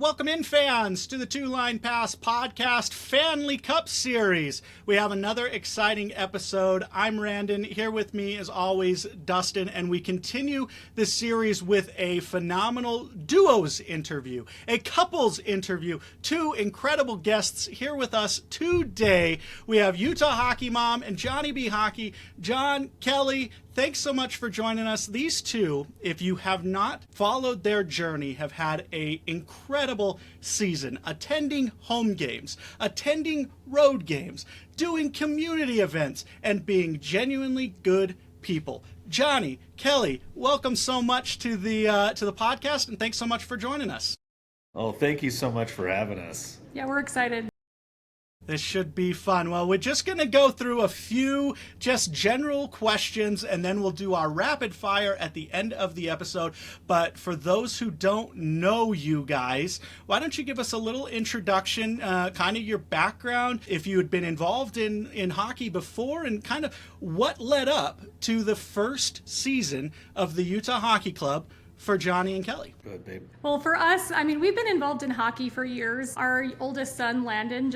Welcome in, fans, to the Two Line Pass podcast Fanley Cup series. We have another exciting episode. I'm Randon. Here with me, as always, Dustin, and we continue this series with a phenomenal duos interview, a couples interview. Two incredible guests here with us today. We have Utah Hockey Mom and Johnny B. Hockey. John, Kelly, thanks so much for joining us. These two, if you have not followed their journey, have had an incredible season, attending home games, attending road games, doing community events, and being genuinely good people. Johnny, Kelly, welcome so much to the podcast, and thanks so much for joining us. Oh, thank you so much for having us. Yeah, we're excited. This should be fun. Well, we're just going to go through a few just general questions, and then we'll do our rapid fire at the end of the episode. But for those who don't know you guys, why don't you give us a little introduction, kind of your background, if you had been involved in hockey before, and kind of what led up to the first season of the Utah Hockey Club for Johnny and Kelly. Good, babe. Well, for us, we've been involved in hockey for years. Our oldest son, Landon,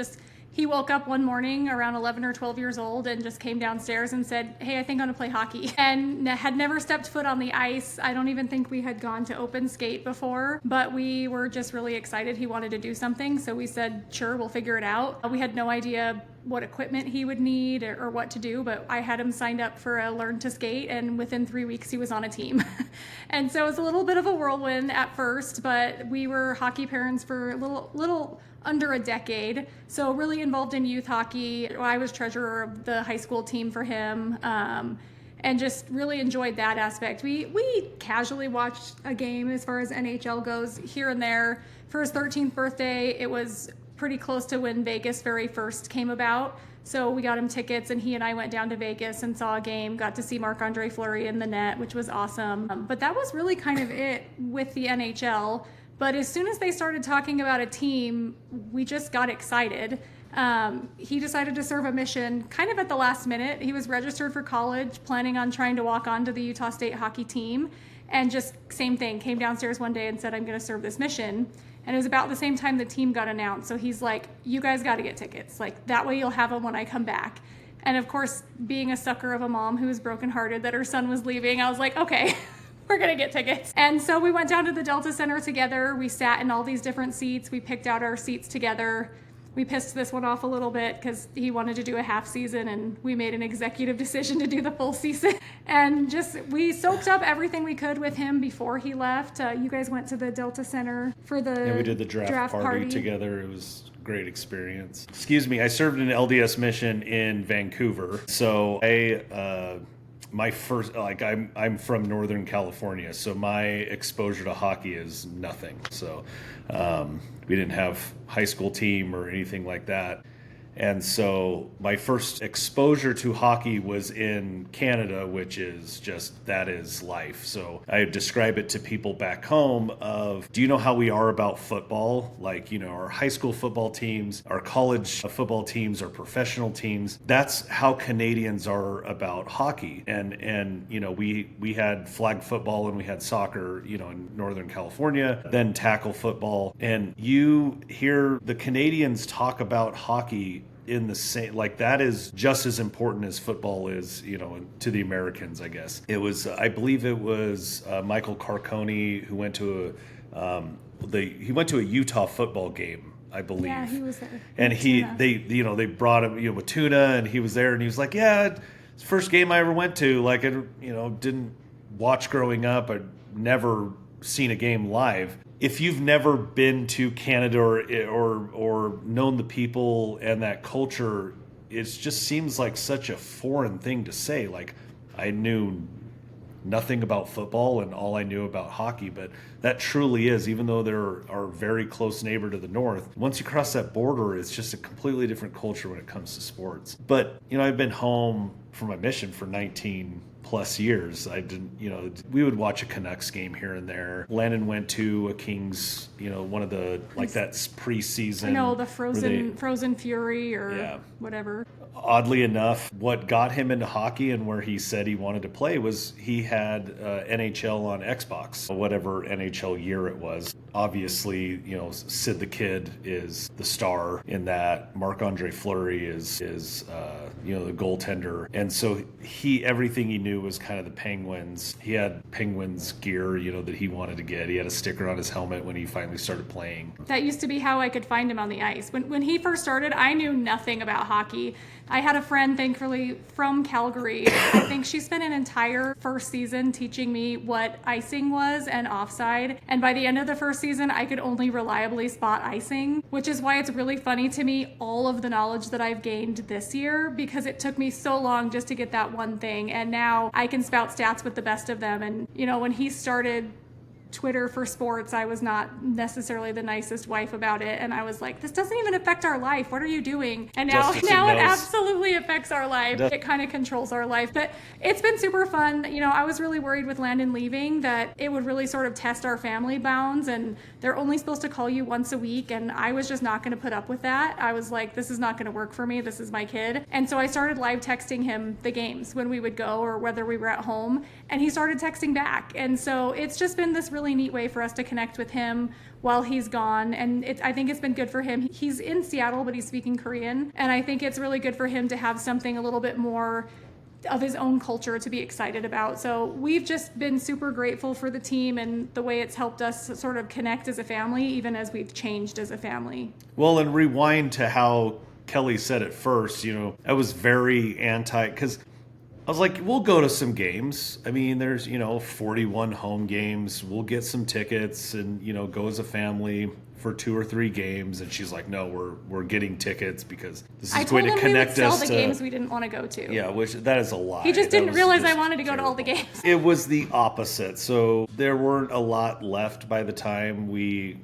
he woke up one morning around 11 or 12 years old and just came downstairs and said, "Hey, I think I'm gonna play hockey," and had never stepped foot on the ice. I don't even think we had gone to open skate before, but we were just really excited. He wanted to do something, so we said, sure, we'll figure it out. We had no idea what equipment he would need or what to do, but I had him signed up for a Learn to Skate, and within 3 weeks he was on a team. And so it was a little bit of a whirlwind at first, but we were hockey parents for a little under a decade, so really involved in youth hockey. I was treasurer of the high school team for him, and just really enjoyed that aspect. We casually watched a game as far as NHL goes here and there. For his 13th birthday, it was pretty close to when Vegas very first came about. So we got him tickets, and he and I went down to Vegas and saw a game, got to see Marc-Andre Fleury in the net, which was awesome. But that was really kind of it with the NHL. But as soon as they started talking about a team, we just got excited. He decided to serve a mission kind of at the last minute. He was registered for college, planning on trying to walk on to the Utah State hockey team. And just same thing, came downstairs one day and said, "I'm going to serve this mission." And it was about the same time the team got announced. So he's like, "You guys got to get tickets. Like, that way you'll have them when I come back." And of course, being a sucker of a mom who was brokenhearted that her son was leaving, I was like, okay, we're going to get tickets. And so we went down to the Delta Center together. We sat in all these different seats. We picked out our seats together. We pissed this one off a little bit because he wanted to do a half season, and we made an executive decision to do the full season. And we soaked up everything we could with him before he left. You guys went to the Delta Center for the Yeah, we did the draft party together. It was a great experience. Excuse me, I served an LDS mission in Vancouver. So I'm from Northern California, so my exposure to hockey is nothing. So we didn't have high school team or anything like that. And so my first exposure to hockey was in Canada, which is that is life. So I describe it to people back home of, do you know how we are about football? Like, our high school football teams, our college football teams, our professional teams. That's how Canadians are about hockey. And we had flag football and we had soccer, in Northern California, then tackle football. And you hear the Canadians talk about hockey in the same, like, that is just as important as football is, to the Americans, I guess. It was, I believe it was Michael Carcone who went to a Utah football game, I believe. Yeah, he was there. And they brought him, with tuna, and he was there, and he was like, "Yeah, it's the first game I ever went to. Like, I, didn't watch growing up. I'd never seen a game live." If you've never been to Canada or known the people and that culture, it just seems like such a foreign thing to say. Like, I knew nothing about football and all I knew about hockey, but that truly is, even though they're our very close neighbor to the north, once you cross that border, it's just a completely different culture when it comes to sports. But, I've been home for my mission for 19 plus years. I didn't, we would watch a Canucks game here and there. Landon went to a Kings, one of the, like, that's preseason. I know, the Frozen Fury or whatever. Oddly enough, what got him into hockey and where he said he wanted to play was he had NHL on Xbox, whatever NHL year it was. obviously, Sid the Kid is the star in that. Marc-Andre Fleury is the goaltender. And so everything he knew was kind of the Penguins. He had Penguins gear, that he wanted to get. He had a sticker on his helmet when he finally started playing. That used to be how I could find him on the ice. When he first started, I knew nothing about hockey. I had a friend, thankfully, from Calgary. I think she spent an entire first season teaching me what icing was and offside. And by the end of the first season, I could only reliably spot icing, which is why it's really funny to me, all of the knowledge that I've gained this year, because it took me so long just to get that one thing. And now I can spout stats with the best of them. And, when he started Twitter for sports, I was not necessarily the nicest wife about it, and I was like, this doesn't even affect our life, what are you doing? And now it absolutely affects our life. It kind of controls our life, but it's been super fun. I was really worried with Landon leaving that it would really sort of test our family bounds, and they're only supposed to call you once a week, and I was just not going to put up with that. I was like, this is not going to work for me, this is my kid. And so I started live texting him the games when we would go, or whether we were at home, and he started texting back. And so it's just been this really neat way for us to connect with him while he's gone, and I think it's been good for him. He's in Seattle, but he's speaking Korean, and I think it's really good for him to have something a little bit more of his own culture to be excited about. So we've just been super grateful for the team and the way it's helped us sort of connect as a family, even as we've changed as a family. Well, and rewind to how Kelly said it first, I was very anti, because I was like, we'll go to some games. I mean, there's, 41 home games. We'll get some tickets and, go as a family for 2 or 3 games. And she's like, no, we're getting tickets because this is going to connect us to... I told him we would sell the games we didn't want to go to. Yeah, which that is a lie. He just didn't realize I wanted to go to all the games. It was the opposite. So there weren't a lot left by the time we,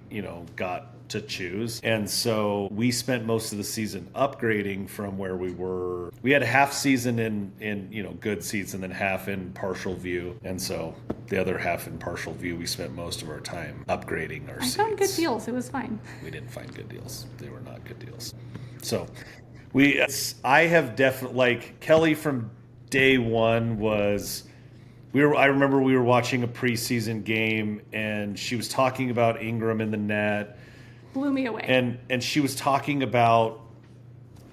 got to choose. And so we spent most of the season upgrading from where we were. We had a half season in good seats and then half in partial view. And so the other half in partial view, we spent most of our time upgrading our seats. I found good deals. It was fine. We didn't find good deals. They were not good deals. So I have definitely, like Kelly from day one was... I remember we were watching a preseason game and she was talking about Ingram in the net. Blew me away. And she was talking about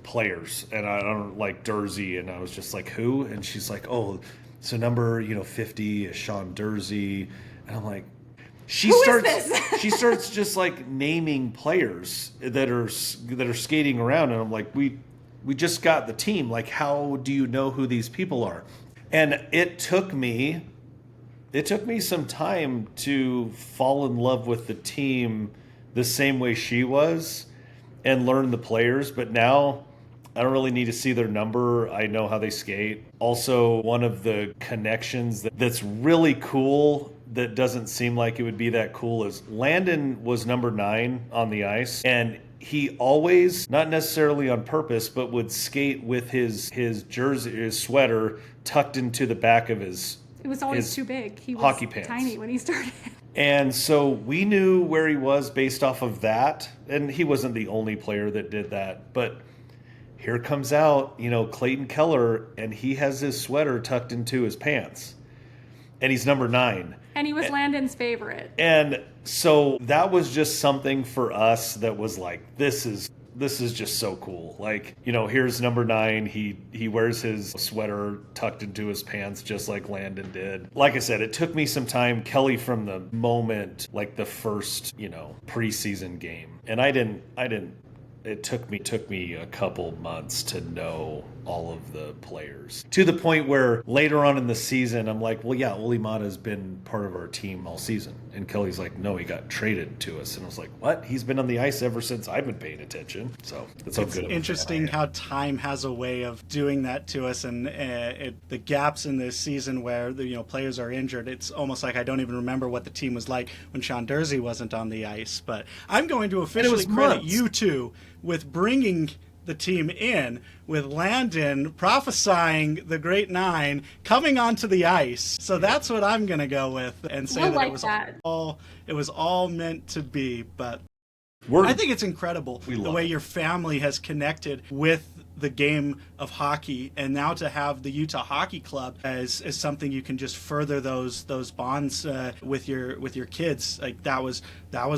players, and I don't like Dursey, and I was just like, who? And she's like, oh, so number 50 is Sean Dursey, and I'm like, she starts just like naming players that are skating around, and I'm like, we just got the team. Like, how do you know who these people are? And it took me some time to fall in love with the team the same way she was and learn the players, but now I don't really need to see their number. I know how they skate. Also, one of the connections that's really cool that doesn't seem like it would be that cool is Landon was number 9 on the ice, and he always, not necessarily on purpose, but would skate with his jersey, his sweater tucked into the back of his It was always too big. He was hockey pants. Tiny when he started. And so we knew where he was based off of that. And he wasn't the only player that did that. But here comes out, Clayton Keller, and he has his sweater tucked into his pants. And he's number 9. And he was Landon's favorite. And so that was just something for us that was like, this is just so cool. Like, here's number 9. He wears his sweater tucked into his pants just like Landon did. Like I said, it took me some time, Kelly, from the moment, like the first, preseason game. And it took me a couple months to know all of the players, to the point where later on in the season, I'm like, well, yeah, Ole Mata's been part of our team all season. And Kelly's like, no, he got traded to us. And I was like, what? He's been on the ice ever since I've been paying attention. So it's good. It's interesting how time has a way of doing that to us, and the gaps in this season where the players are injured. It's almost like I don't even remember what the team was like when Sean Dursey wasn't on the ice. But I'm going to officially credit you two with bringing the team in, with Landon prophesying the Great 9 coming onto the ice. So that's what I'm going to go with and say it was all meant to be. But I think it's incredible the way your family has connected with the game of hockey, and now to have the Utah Hockey Club as something you can just further those bonds with your kids. Like that was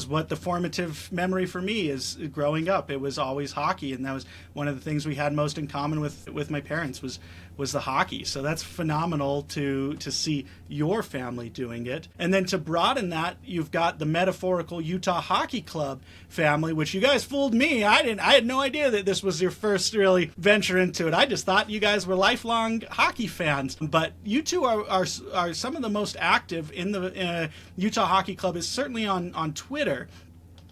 what the formative memory for me is growing up. It was always hockey, and that was one of the things we had most in common with my parents was the hockey. So that's phenomenal to see your family doing it. And then to broaden that, you've got the metaphorical Utah Hockey Club family, which you guys fooled me. I had no idea that this was your first really venture into it. I just thought you guys were lifelong hockey fans. But you two are some of the most active in the Utah Hockey Club, is certainly on Twitter.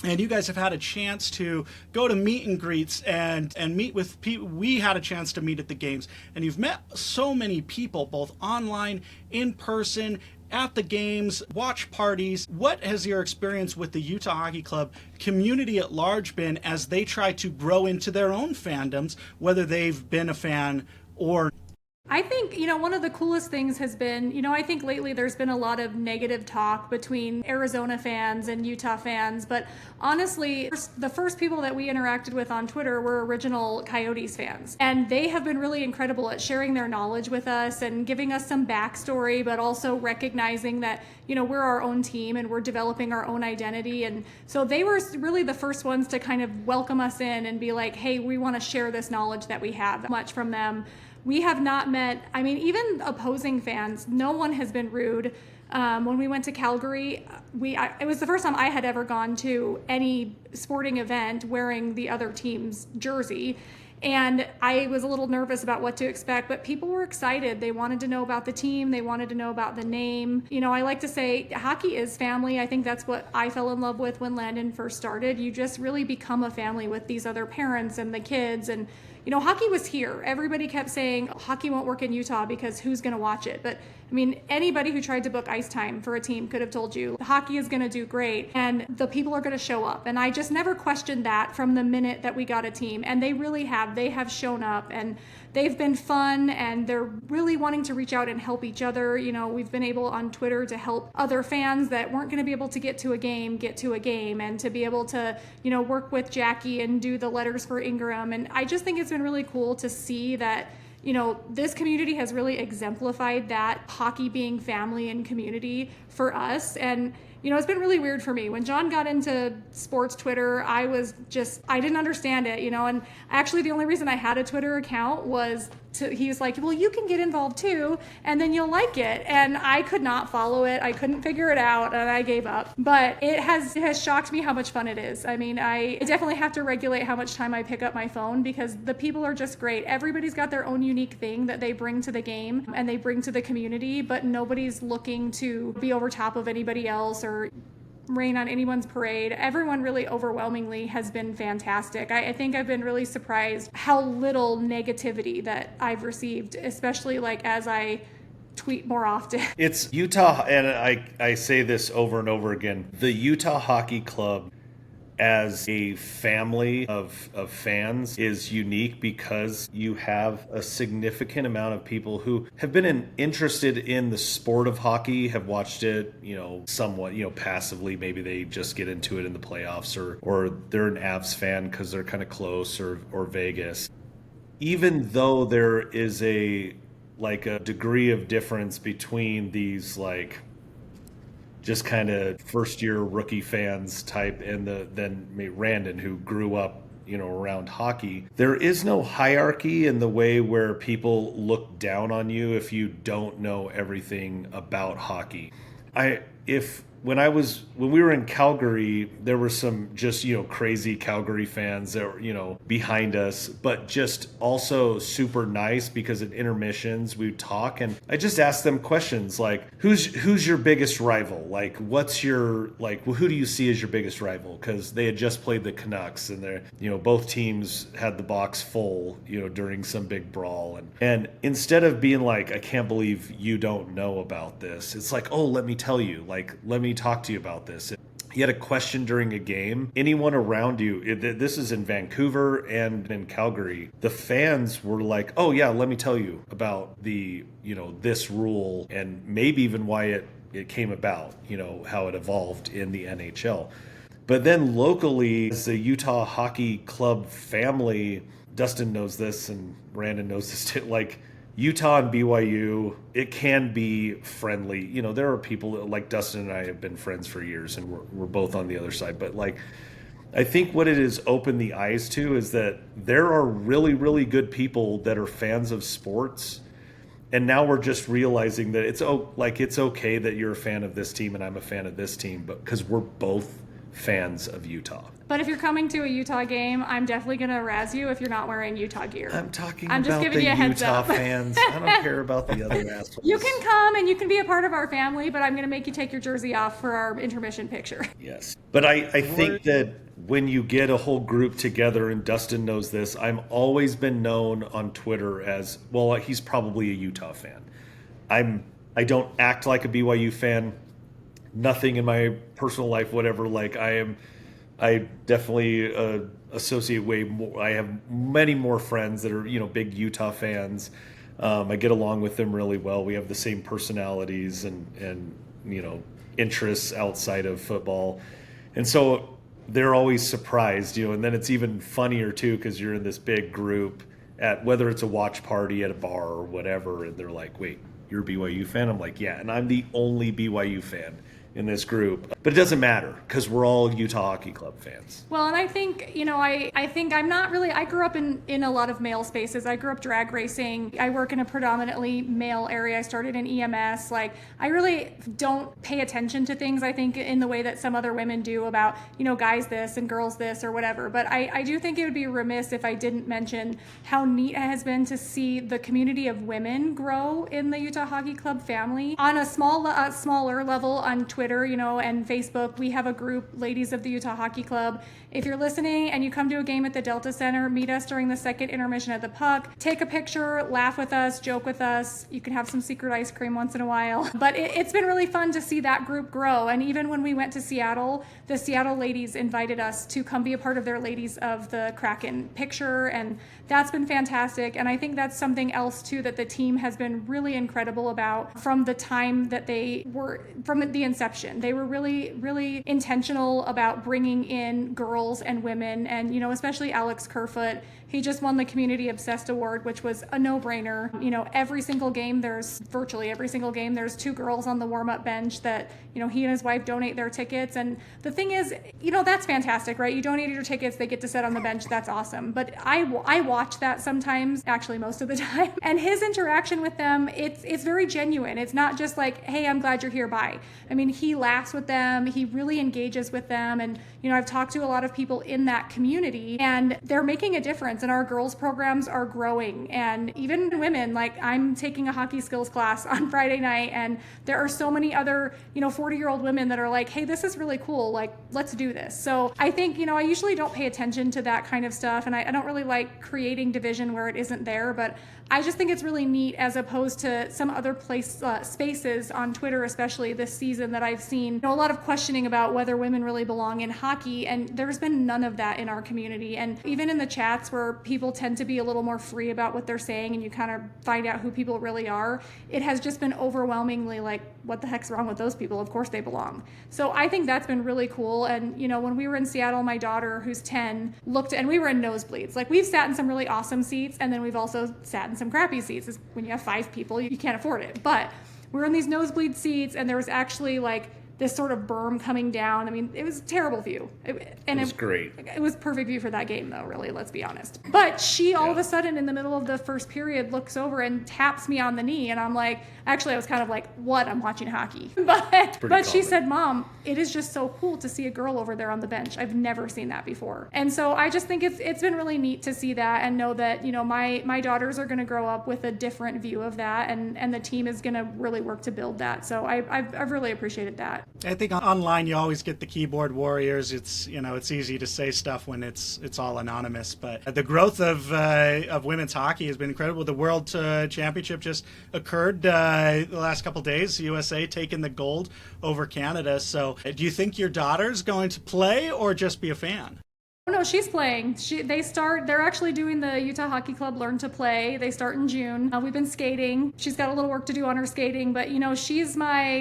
And you guys have had a chance to go to meet and greets and meet with people. We had a chance to meet at the games. And you've met so many people, both online, in person, at the games, watch parties. What has your experience with the Utah Hockey Club community at large been as they try to grow into their own fandoms, whether they've been a fan or I think, one of the coolest things has been, I think lately there's been a lot of negative talk between Arizona fans and Utah fans, but honestly, the first people that we interacted with on Twitter were original Coyotes fans. And they have been really incredible at sharing their knowledge with us and giving us some backstory, but also recognizing that, we're our own team and we're developing our own identity. And so they were really the first ones to kind of welcome us in and be like, hey, we want to share this knowledge that we have much from them. We have not met, even opposing fans, no one has been rude. When we went to Calgary, it was the first time I had ever gone to any sporting event wearing the other team's jersey. And I was a little nervous about what to expect, but people were excited. They wanted to know about the team. They wanted to know about the name. I like to say hockey is family. I think that's what I fell in love with when Landon first started. You just really become a family with these other parents and the kids. And hockey was here. Everybody kept saying hockey won't work in Utah because who's going to watch it? But anybody who tried to book ice time for a team could have told you hockey is going to do great and the people are going to show up. And I just never questioned that from the minute that we got a team. And they really have. They have shown up and they've been fun and they're really wanting to reach out and help each other. We've been able on Twitter to help other fans that weren't going to be able to get to a game, and to be able to, work with Jackie and do the letters for Ingram. And I just think it's been really cool to see that this community has really exemplified that hockey being family and community for us. And, it's been really weird for me. When John got into sports Twitter, I didn't understand it, and actually the only reason I had a Twitter account was he was like, well, you can get involved too, and then you'll like it. And I could not follow it. I couldn't figure it out, and I gave up. But it has shocked me how much fun it is. I definitely have to regulate how much time I pick up my phone because the people are just great. Everybody's got their own unique thing that they bring to the game and they bring to the community, but nobody's looking to be over top of anybody else or rain on anyone's parade. Everyone really overwhelmingly has been fantastic. I think I've been really surprised how little negativity that I've received, especially as I tweet more often. It's Utah, and I say this over and over again, the Utah Hockey Club as a family of fans is unique because you have a significant amount of people who have been interested in the sport of hockey, have watched it, somewhat, passively. Maybe they just get into it in the playoffs or they're an Avs fan because they're kind of close or Vegas. Even though there is a degree of difference between these just kind of first year rookie fans type and then Randon who grew up around hockey, there is no hierarchy in the way where people look down on you if you don't know everything about hockey. When we were in Calgary, there were some just, crazy Calgary fans that were, behind us, but just also super nice because at intermissions we would talk and I just asked them questions like, who's your biggest rival? What's your, who do you see as your biggest rival? Because they had just played the Canucks and they're, both teams had the box full, during some big brawl. And instead of being like, I can't believe you don't know about this, it's like, oh, let me tell you, let me talk to you about this. You had a question during a game, anyone around you, this is in Vancouver and in Calgary, the fans were like, oh yeah, let me tell you about the, this rule and maybe even why it came about, how it evolved in the NHL. But then locally, as a Utah Hockey Club family, Dustin knows this and Brandon knows this too, like Utah and BYU, it can be friendly. You know, there are people that, like Dustin and I have been friends for years and we're both on the other side. But like, I think what it has opened the eyes to is that there are really, really good people that are fans of sports. And now we're just realizing that it's okay that you're a fan of this team and I'm a fan of this team, but because we're both fans of Utah. But if you're coming to a Utah game, I'm definitely going to razz you if you're not wearing Utah gear. I'm talking I'm just about giving the you a heads Utah up. fans. I don't care about the other assholes. You can come and you can be a part of our family, but I'm going to make you take your jersey off for our intermission picture. Yes. But I think that when you get a whole group together, and Dustin knows this, I've always been known on Twitter as, well, he's probably a Utah fan. I don't act like a BYU fan. Nothing in my personal life, whatever. Like I definitely associate way more. I have many more friends that are, big Utah fans. I get along with them really well. We have the same personalities and interests outside of football. And so they're always surprised, and then it's even funnier too, because you're in this big group at whether it's a watch party at a bar or whatever. And they're like, wait, you're a BYU fan? I'm like, yeah. And I'm the only BYU fan in this group, but it doesn't matter because we're all Utah Hockey Club fans. Well, and I think, I think I'm not really, I grew up in a lot of male spaces. I grew up drag racing. I work in a predominantly male area. I started in EMS. Like, I really don't pay attention to things, I think, in the way that some other women do about, guys this and girls this or whatever. But I do think it would be remiss if I didn't mention how neat it has been to see the community of women grow in the Utah Hockey Club family. On a smaller level on Twitter, and Facebook, we have a group, Ladies of the Utah Hockey Club. If you're listening and you come to a game at the Delta Center, meet us during the second intermission at the puck. Take a picture, laugh with us, joke with us. You can have some secret ice cream once in a while. But it's been really fun to see that group grow. And even when we went to Seattle, the Seattle ladies invited us to come be a part of their Ladies of the Kraken picture. And that's been fantastic. And I think that's something else too that the team has been really incredible about from the time that they were, from the inception. They were really, really intentional about bringing in girls and women, and especially Alex Kerfoot. He just won the Community Obsessed Award, which was a no-brainer. Virtually every single game, there's two girls on the warm-up bench that, he and his wife donate their tickets. And the thing is, that's fantastic, right? You donated your tickets, they get to sit on the bench. That's awesome. But I watch that sometimes, actually most of the time. And his interaction with them, it's very genuine. It's not just like, hey, I'm glad you're here, bye. I mean, he laughs with them. He really engages with them. And, I've talked to a lot of people in that community, and they're making a difference. And our girls programs are growing. And even women, like I'm taking a hockey skills class on Friday night, and there are so many other, 40-year-old women that are like, hey, this is really cool. Like, let's do this. So I think, I usually don't pay attention to that kind of stuff. And I don't really like creating division where it isn't there, but I just think it's really neat as opposed to some other spaces on Twitter, especially this season, that I've seen a lot of questioning about whether women really belong in hockey, and there's been none of that in our community. And even in the chats where people tend to be a little more free about what they're saying and you kind of find out who people really are, it has just been overwhelmingly like, what the heck's wrong with those people? Of course they belong. So I think that's been really cool. And when we were in Seattle, my daughter, who's 10, and we were in nosebleeds. Like, we've sat in some really awesome seats, and then we've also sat in some crappy seats. When you have 5 people, you can't afford it. But we're in these nosebleed seats, and there was actually like this sort of berm coming down. I mean, it was a terrible view. It was great. It was perfect view for that game, though, really, let's be honest. But she all of a sudden, in the middle of the first period, looks over and taps me on the knee. And I'm like, actually, I was kind of like, what? I'm watching hockey. But she said, Mom, it is just so cool to see a girl over there on the bench. I've never seen that before. And so I just think it's been really neat to see that and know that, my daughters are going to grow up with a different view of that. And the team is going to really work to build that. So I've really appreciated that. I think online you always get the keyboard warriors. It's it's easy to say stuff when it's all anonymous. But the growth of women's hockey has been incredible. The World Championship just occurred the last couple days. USA taking the gold over Canada. So do you think your daughter's going to play or just be a fan? Oh, no, she's playing. They're actually doing the Utah Hockey Club Learn to Play. They start in June. We've been skating. She's got a little work to do on her skating, but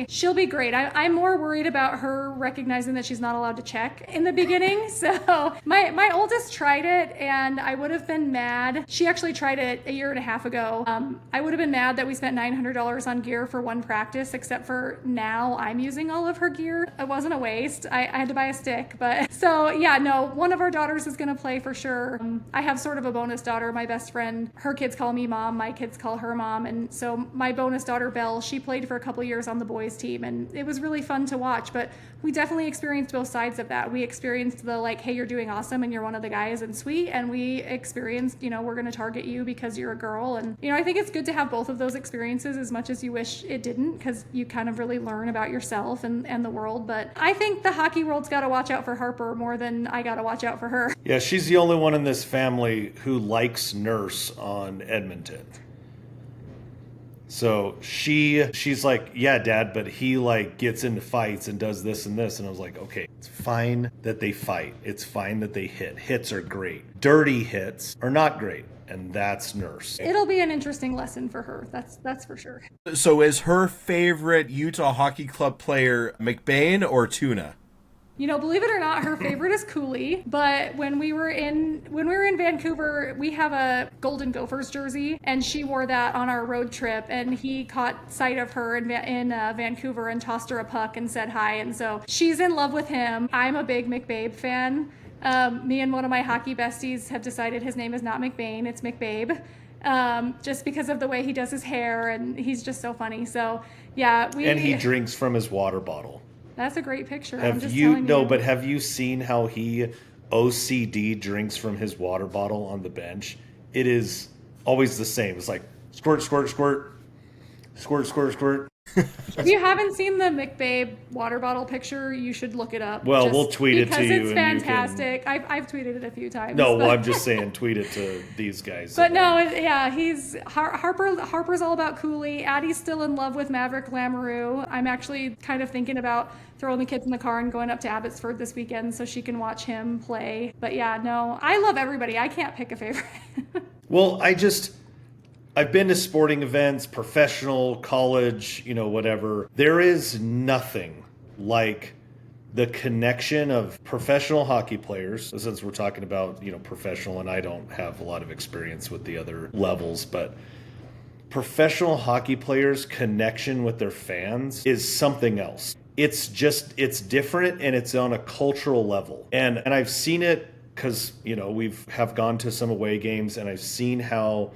she'll be great. I'm more worried about her recognizing that she's not allowed to check in the beginning. So my oldest tried it, and I would have been mad. She actually tried it a year and a half ago. I would have been mad that we spent $900 on gear for one practice, except for now I'm using all of her gear. It wasn't a waste. I had to buy a stick, but so yeah, no, one of our daughters is going to play for sure. I have sort of a bonus daughter, my best friend. Her kids call me mom, my kids call her mom. And so my bonus daughter, Belle, she played for a couple years on the boys team, and it was really fun to watch. But we definitely experienced both sides of that. We experienced the hey, you're doing awesome and you're one of the guys and sweet. And we experienced, we're going to target you because you're a girl. And, I think it's good to have both of those experiences as much as you wish it didn't, because you kind of really learn about yourself and the world. But I think the hockey world's got to watch out for Harper more than I got to watch out for her. Yeah, she's the only one in this family who likes Nurse on Edmonton. So she's like, yeah, Dad, but he gets into fights and does this and this. And I was like, okay, it's fine that they fight. It's fine that they hit. Hits are great. Dirty hits are not great. And that's Nurse. It'll be an interesting lesson for her. That's for sure. So is her favorite Utah Hockey Club player McBain or Tuna? Believe it or not, her favorite is Cooley. But when we were in Vancouver, we have a Golden Gophers jersey, and she wore that on our road trip. And he caught sight of her in Vancouver and tossed her a puck and said hi. And so she's in love with him. I'm a big McBabe fan. Me and one of my hockey besties have decided his name is not McBain, it's McBabe. Just because of the way he does his hair, and he's just so funny. So yeah, and he drinks from his water bottle. That's a great picture. But have you seen how he OCD drinks from his water bottle on the bench? It is always the same. It's like squirt, squirt, squirt, squirt, squirt, squirt. If you haven't seen the McBabe water bottle picture, you should look it up. Well, we'll tweet it to you. Because it's fantastic. I've tweeted it a few times. No, well, I'm just saying, tweet it to these guys. But no, he's Harper's all about Cooley. Addie's still in love with Maverick Lamoureux. I'm actually kind of thinking about throwing the kids in the car and going up to Abbotsford this weekend so she can watch him play. But yeah, no, I love everybody. I can't pick a favorite. Well, I've been to sporting events, professional, college, whatever. There is nothing like the connection of professional hockey players, since we're talking about, professional, and I don't have a lot of experience with the other levels, but professional hockey players' connection with their fans is something else. It's different, and it's on a cultural level. And I've seen it because, we've gone to some away games, and I've seen how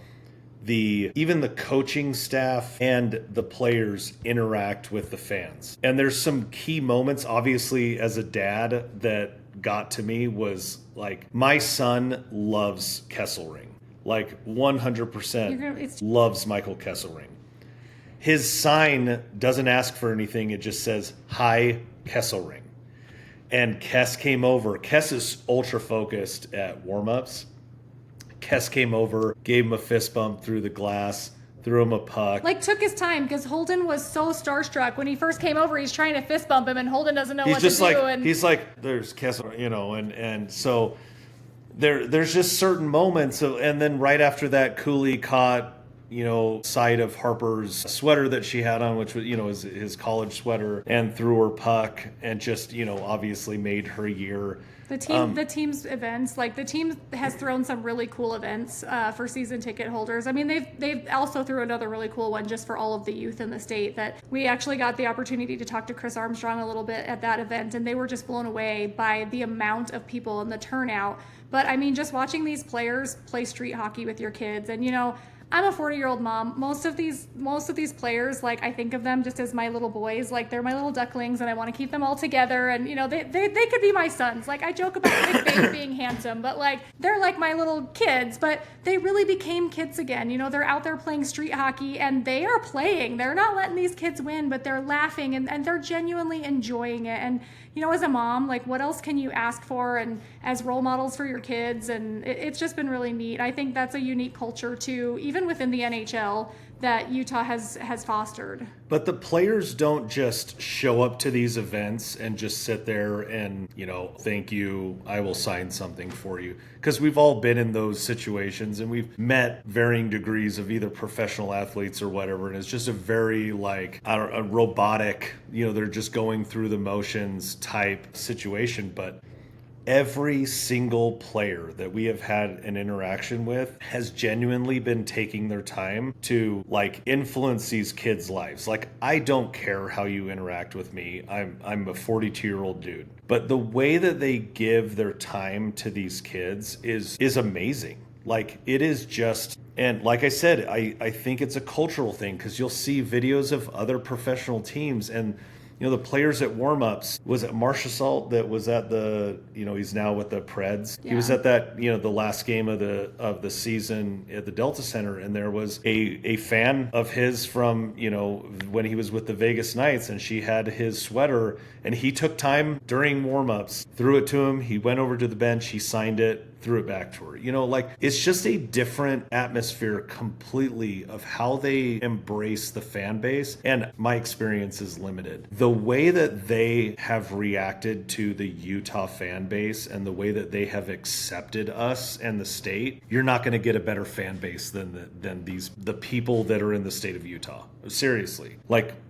even the coaching staff and the players interact with the fans. And there's some key moments, obviously, as a dad, that got to me was my son loves Kesselring. 100% loves Michael Kesselring. His sign doesn't ask for anything. It just says, "Hi, Kesselring." And Kess came over. Kess is ultra focused at warm-ups. Kess came over, gave him a fist bump through the glass, threw him a puck. Took his time, because Holden was so starstruck. When he first came over, he's trying to fist bump him, and Holden doesn't know what to do. He's like, there's Kess, and so there's just certain moments. And then right after that, Cooley caught, sight of Harper's sweater that she had on, which was, his college sweater, and threw her puck, and just, obviously made her year. The team's events, the team has thrown some really cool events for season ticket holders. I mean, they've also threw another really cool one just for all of the youth in the state, that we actually got the opportunity to talk to Chris Armstrong a little bit at that event, and they were just blown away by the amount of people and the turnout. But I mean, just watching these players play street hockey with your kids, and I'm a 40-year-old mom. Most of these players, I think of them just as my little boys. They're my little ducklings, and I want to keep them all together. And they could be my sons. I joke about McBabe being handsome, but they're my little kids. But they really became kids again. They're out there playing street hockey, and they are playing. They're not letting these kids win, but they're laughing, and they're genuinely enjoying it. And as a mom, what else can you ask for, and as role models for your kids? And it's just been really neat. I think that's a unique culture too, even within the NHL, that Utah has fostered. But the players don't just show up to these events and just sit there and, thank you, I will sign something for you. Because we've all been in those situations and we've met varying degrees of either professional athletes or whatever. And it's just a very a robotic, they're just going through the motions type situation. But every single player that we have had an interaction with has genuinely been taking their time to influence these kids' lives. I don't care how you interact with me. I'm a 42-year-old dude. But the way that they give their time to these kids is amazing. It is just, and like I said, I think it's a cultural thing, because you'll see videos of other professional teams and the players at warm-ups. Was it Marchessault that was at he's now with the Preds? Yeah. He was at that, the last game of the season at the Delta Center, and there was a fan of his from, when he was with the Vegas Knights, and she had his sweater, and he took time during warm-ups, threw it to him, he went over to the bench, he signed it, threw it back to her. It's just a different atmosphere completely of how they embrace the fan base. And my experience is limited. The way that they have reacted to the Utah fan base and the way that they have accepted us and the state, you're not going to get a better fan base than the people that are in the state of Utah. Seriously.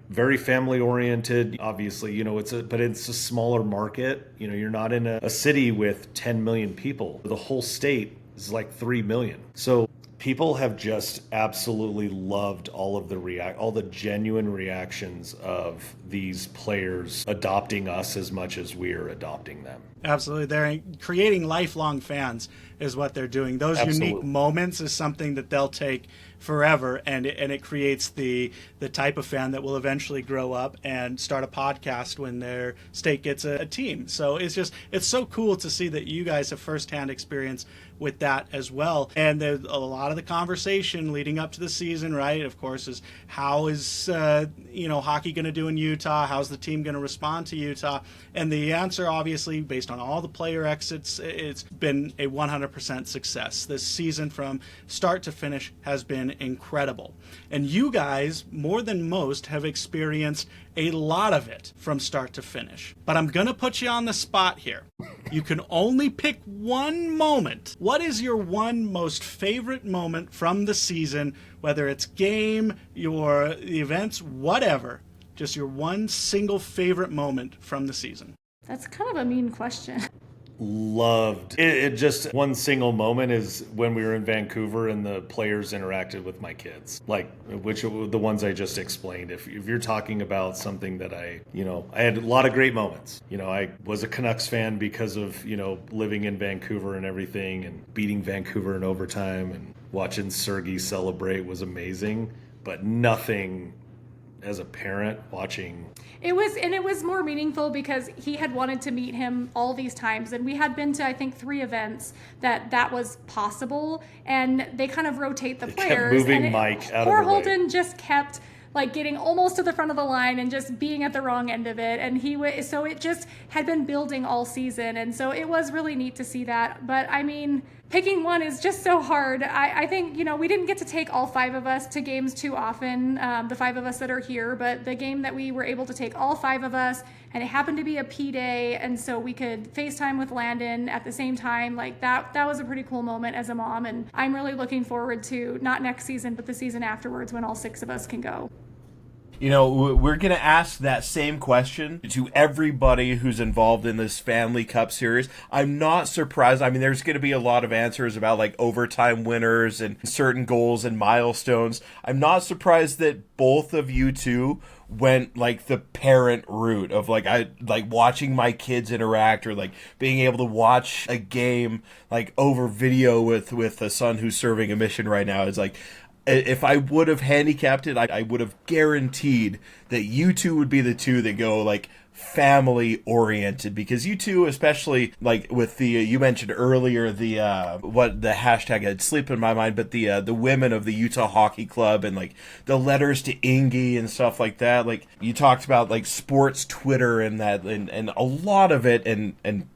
Very family oriented, obviously, but it's a smaller market. You're not in a city with 10 million people. The whole state is 3 million. So people have just absolutely loved all the genuine reactions of these players adopting us as much as we're adopting them. Absolutely. They're creating lifelong fans is what they're doing. Those Absolutely. Unique moments is something that they'll take forever, and it creates the type of fan that will eventually grow up and start a podcast when their state gets a team. So it's so cool to see that you guys have firsthand experience with that as well. And there's a lot of the conversation leading up to the season, right, of course, is how is hockey going to do in Utah? How's the team going to respond to Utah? And the answer, obviously, based on all the player exits, it's been a 100% success. This season from start to finish has been incredible. And you guys, more than most, have experienced a lot of it from start to finish. But I'm going to put you on the spot here. You can only pick one moment. What is your one most favorite moment from the season, whether it's game, the events, whatever? Just your one single favorite moment from the season. That's kind of a mean question. Loved it. Just one single moment is when we were in Vancouver and the players interacted with my kids, which are the ones I just explained. If you're talking about something that I had a lot of great moments. I was a Canucks fan because of living in Vancouver and everything, and beating Vancouver in overtime, and watching Sergei celebrate was amazing, but nothing as a parent watching. It was more meaningful because he had wanted to meet him all these times, and we had been to, I think, 3 events that was possible, and they kind of rotate the players. Kept moving Mike out of the way. Poor Holden just kept getting almost to the front of the line and just being at the wrong end of it, and so it just had been building all season, and so it was really neat to see that. But I mean, picking one is just so hard. I think, we didn't get to take all 5 of us to games too often, the 5 of us that are here, but the game that we were able to take all 5 of us, and it happened to be a P day, and so we could FaceTime with Landon at the same time, that was a pretty cool moment as a mom, and I'm really looking forward to, not next season, but the season afterwards when all 6 of us can go. We're going to ask that same question to everybody who's involved in this Fanley Cup series. I'm not surprised. I mean, there's going to be a lot of answers about overtime winners and certain goals and milestones. I'm not surprised that both of you two went the parent route of I watching my kids interact, or being able to watch a game over video with a son who's serving a mission right now. It's if I would have handicapped it, I would have guaranteed that you two would be the two that go family oriented, because you two, especially with the you mentioned earlier the hashtag had slipped in my mind, but the women of the Utah Hockey Club and the letters to Ingy and stuff like that. You talked about sports Twitter and that, and a lot of it, and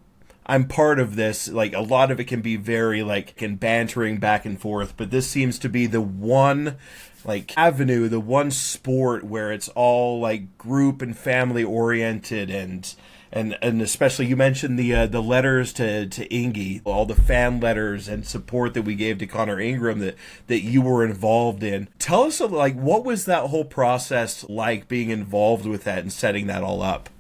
I'm part of this. A lot of it can be very bantering back and forth, but this seems to be the one like avenue, the one sport where it's all like group and family oriented, and especially you mentioned the letters to Ingy, all the fan letters and support that we gave to Connor Ingram that you were involved in. Tell us, like, what was that whole process like, being involved with that and setting that all up?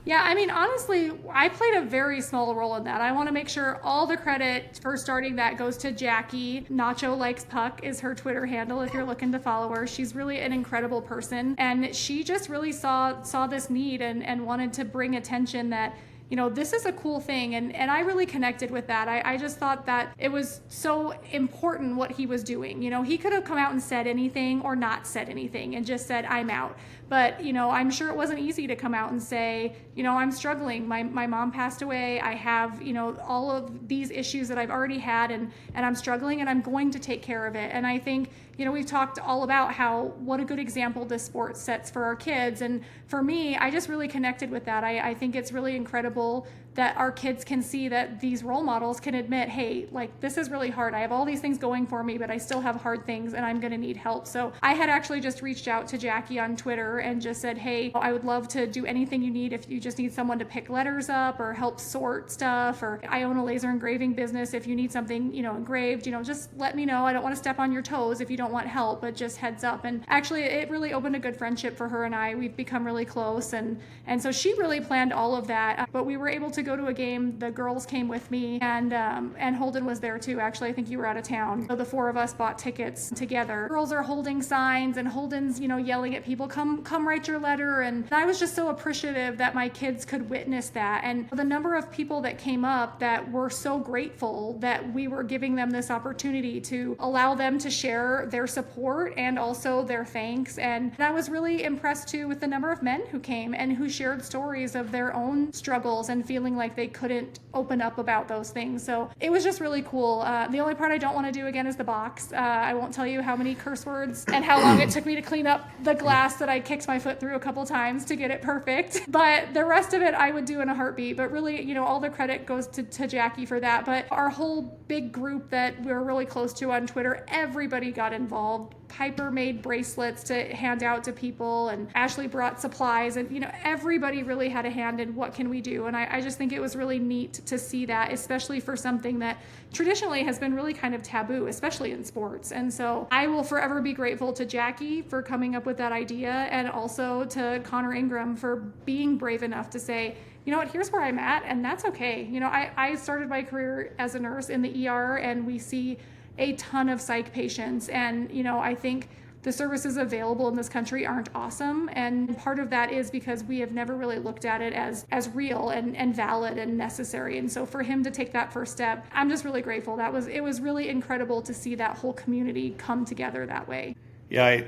Yeah, I mean, honestly, I played a very small role in that. I want to make sure all the credit for starting that goes to Jackie. Nacho Likes Puck is her Twitter handle if you're looking to follow her. She's really an incredible person. And she just really saw this need and wanted to bring attention that, you know, this is a cool thing. And I really connected with that. I just thought that it was so important what he was doing. You know, he could have come out and said anything or not said anything and just said, I'm out. But, you know, I'm sure it wasn't easy to come out and say, you know, I'm struggling. My mom passed away. I have, you know, all of these issues that I've already had, and I'm struggling, and I'm going to take care of it. And I think, you know, we've talked all about what a good example this sport sets for our kids. And for me, I just really connected with that. I think it's really incredible that our kids can see that these role models can admit, hey, like, this is really hard. I have all these things going for me, but I still have hard things, and I'm going to need help. So I had actually just reached out to Jackie on Twitter and just said, hey, I would love to do anything you need. If you just need someone to pick letters up or help sort stuff, or I own a laser engraving business. If you need something, you know, engraved, you know, just let me know. I don't want to step on your toes if you don't want help, but just heads up. And actually, it really opened a good friendship for her and I. We've become really close. And so she really planned all of that. But we were able to go to a game. The girls came with me, and Holden was there too. Actually, I think you were out of town. So the four of us bought tickets together. Girls are holding signs, and Holden's, you know, yelling at people, come write your letter. And I was just so appreciative that my kids could witness that. And the number of people that came up that were so grateful that we were giving them this opportunity to allow them to share their support and also their thanks. And I was really impressed too with the number of men who came and who shared stories of their own struggles and feeling like they couldn't open up about those things. So it was just really cool. The only part I don't want to do again is the box. I won't tell you how many curse words and how long it took me to clean up the glass that I kicked my foot through a couple times to get it perfect. But the rest of it I would do in a heartbeat. But really, you know, all the credit goes to Jackie for that. But our whole big group that we're really close to on Twitter, everybody got involved. Piper made bracelets to hand out to people, and Ashley brought supplies, and, you know, everybody really had a hand in what can we do. And I just think it was really neat to see that, especially for something that traditionally has been really kind of taboo, especially in sports. And so I will forever be grateful to Jackie for coming up with that idea, and also to Connor Ingram for being brave enough to say, you know what, here's where I'm at, and that's okay. You know, I started my career as a nurse in the ER, and we see a ton of psych patients. And, you know, I think the services available in this country aren't awesome. And part of that is because we have never really looked at it as real and valid and necessary. And so for him to take that first step, I'm just really grateful. It was really incredible to see that whole community come together that way. Yeah,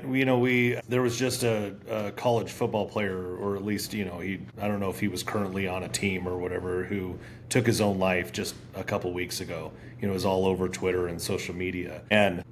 there was just a college football player, or at least, you know, I don't know if he was currently on a team or whatever, who took his own life just a couple weeks ago. You know, it was all over Twitter and social media. And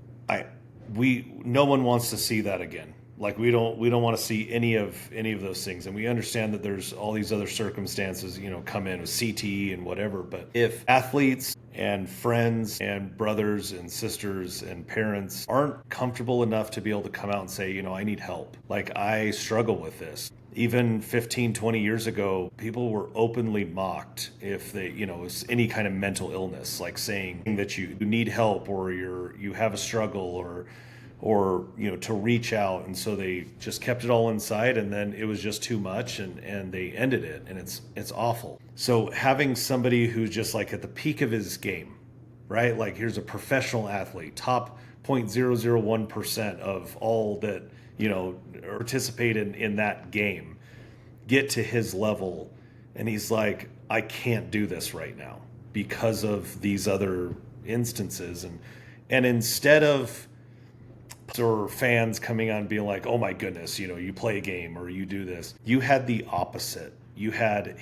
no one wants to see that again. Like, we don't want to see any of those things. And we understand that there's all these other circumstances, you know, come in with CTE and whatever. But if athletes and friends and brothers and sisters and parents aren't comfortable enough to be able to come out and say, you know, I need help. Like, I struggle with this. Even 15, 20 years ago, people were openly mocked if they, you know, it was any kind of mental illness, like saying that you need help, or you have a struggle, or you know, to reach out. And so they just kept it all inside, and then it was just too much, and they ended it, and it's awful. So having somebody who's just like at the peak of his game, right? Like, here's a professional athlete, top 0.001% of all that, you know, participate in that game, get to his level, and he's like, I can't do this right now because of these other instances. And instead of or fans coming on being like, oh my goodness, you know, you play a game or you do this, you had the opposite. You had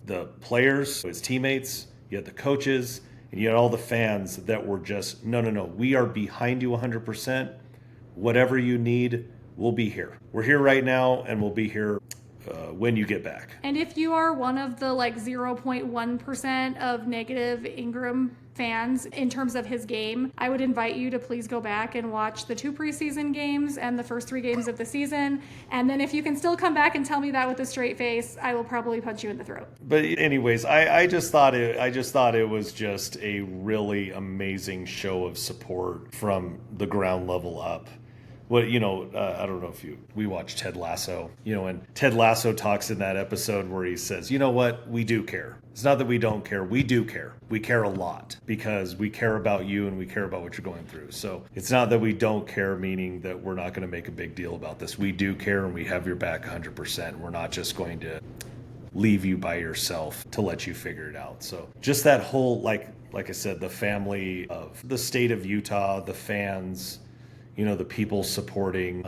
the players, his teammates, you had the coaches, and you had all the fans that were just, no, we are behind you 100%. Whatever you need, we'll be here. We're here right now, and we'll be here when you get back. And if you are one of the like 0.1% of negative Ingram fans in terms of his game, I would invite you to please go back and watch the 2 preseason games and the first 3 games of the season. And then if you can still come back and tell me that with a straight face, I will probably punch you in the throat. But anyways, I just thought it was just a really amazing show of support from the ground level up. What, I don't know if we watched Ted Lasso, and Ted Lasso talks in that episode where he says, you know what, we do care. It's not that we don't care, we do care. We care a lot because we care about you and we care about what you're going through. So it's not that we don't care, meaning that we're not going to make a big deal about this. We do care and we have your back 100%. We're not just going to leave you by yourself to let you figure it out. So just that whole, like I said, the family of the state of Utah, the fans, the people supporting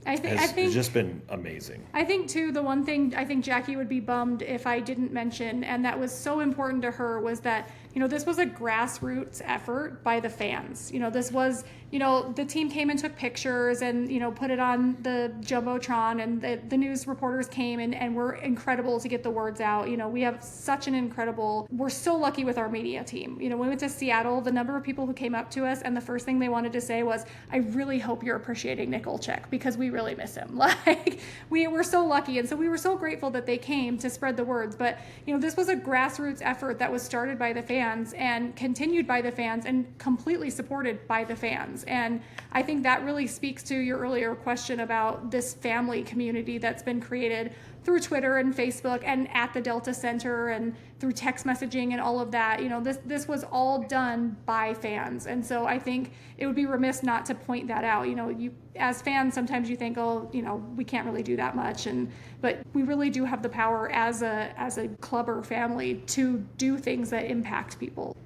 has just been amazing. I think, too, the one thing I think Jackie would be bummed if I didn't mention, and that was so important to her, was that, this was a grassroots effort by the fans. This was, the team came and took pictures and, put it on the Jumbotron, and the news reporters came and were incredible to get the words out. We have such an incredible, we're so lucky with our media team. When we went to Seattle, the number of people who came up to us, and the first thing they wanted to say was, I really hope you're appreciating Nick Olczyk because we really miss him. Like, we were so lucky. And so we were so grateful that they came to spread the words. But, this was a grassroots effort that was started by the fans and continued by the fans and completely supported by the fans. And I think that really speaks to your earlier question about this family community that's been created through Twitter and Facebook and at the Delta Center and through text messaging and all of that. This was all done by fans. And so I think it would be remiss not to point that out. You as fans, sometimes you think, we can't really do that much. But we really do have the power as a club or family to do things that impact people.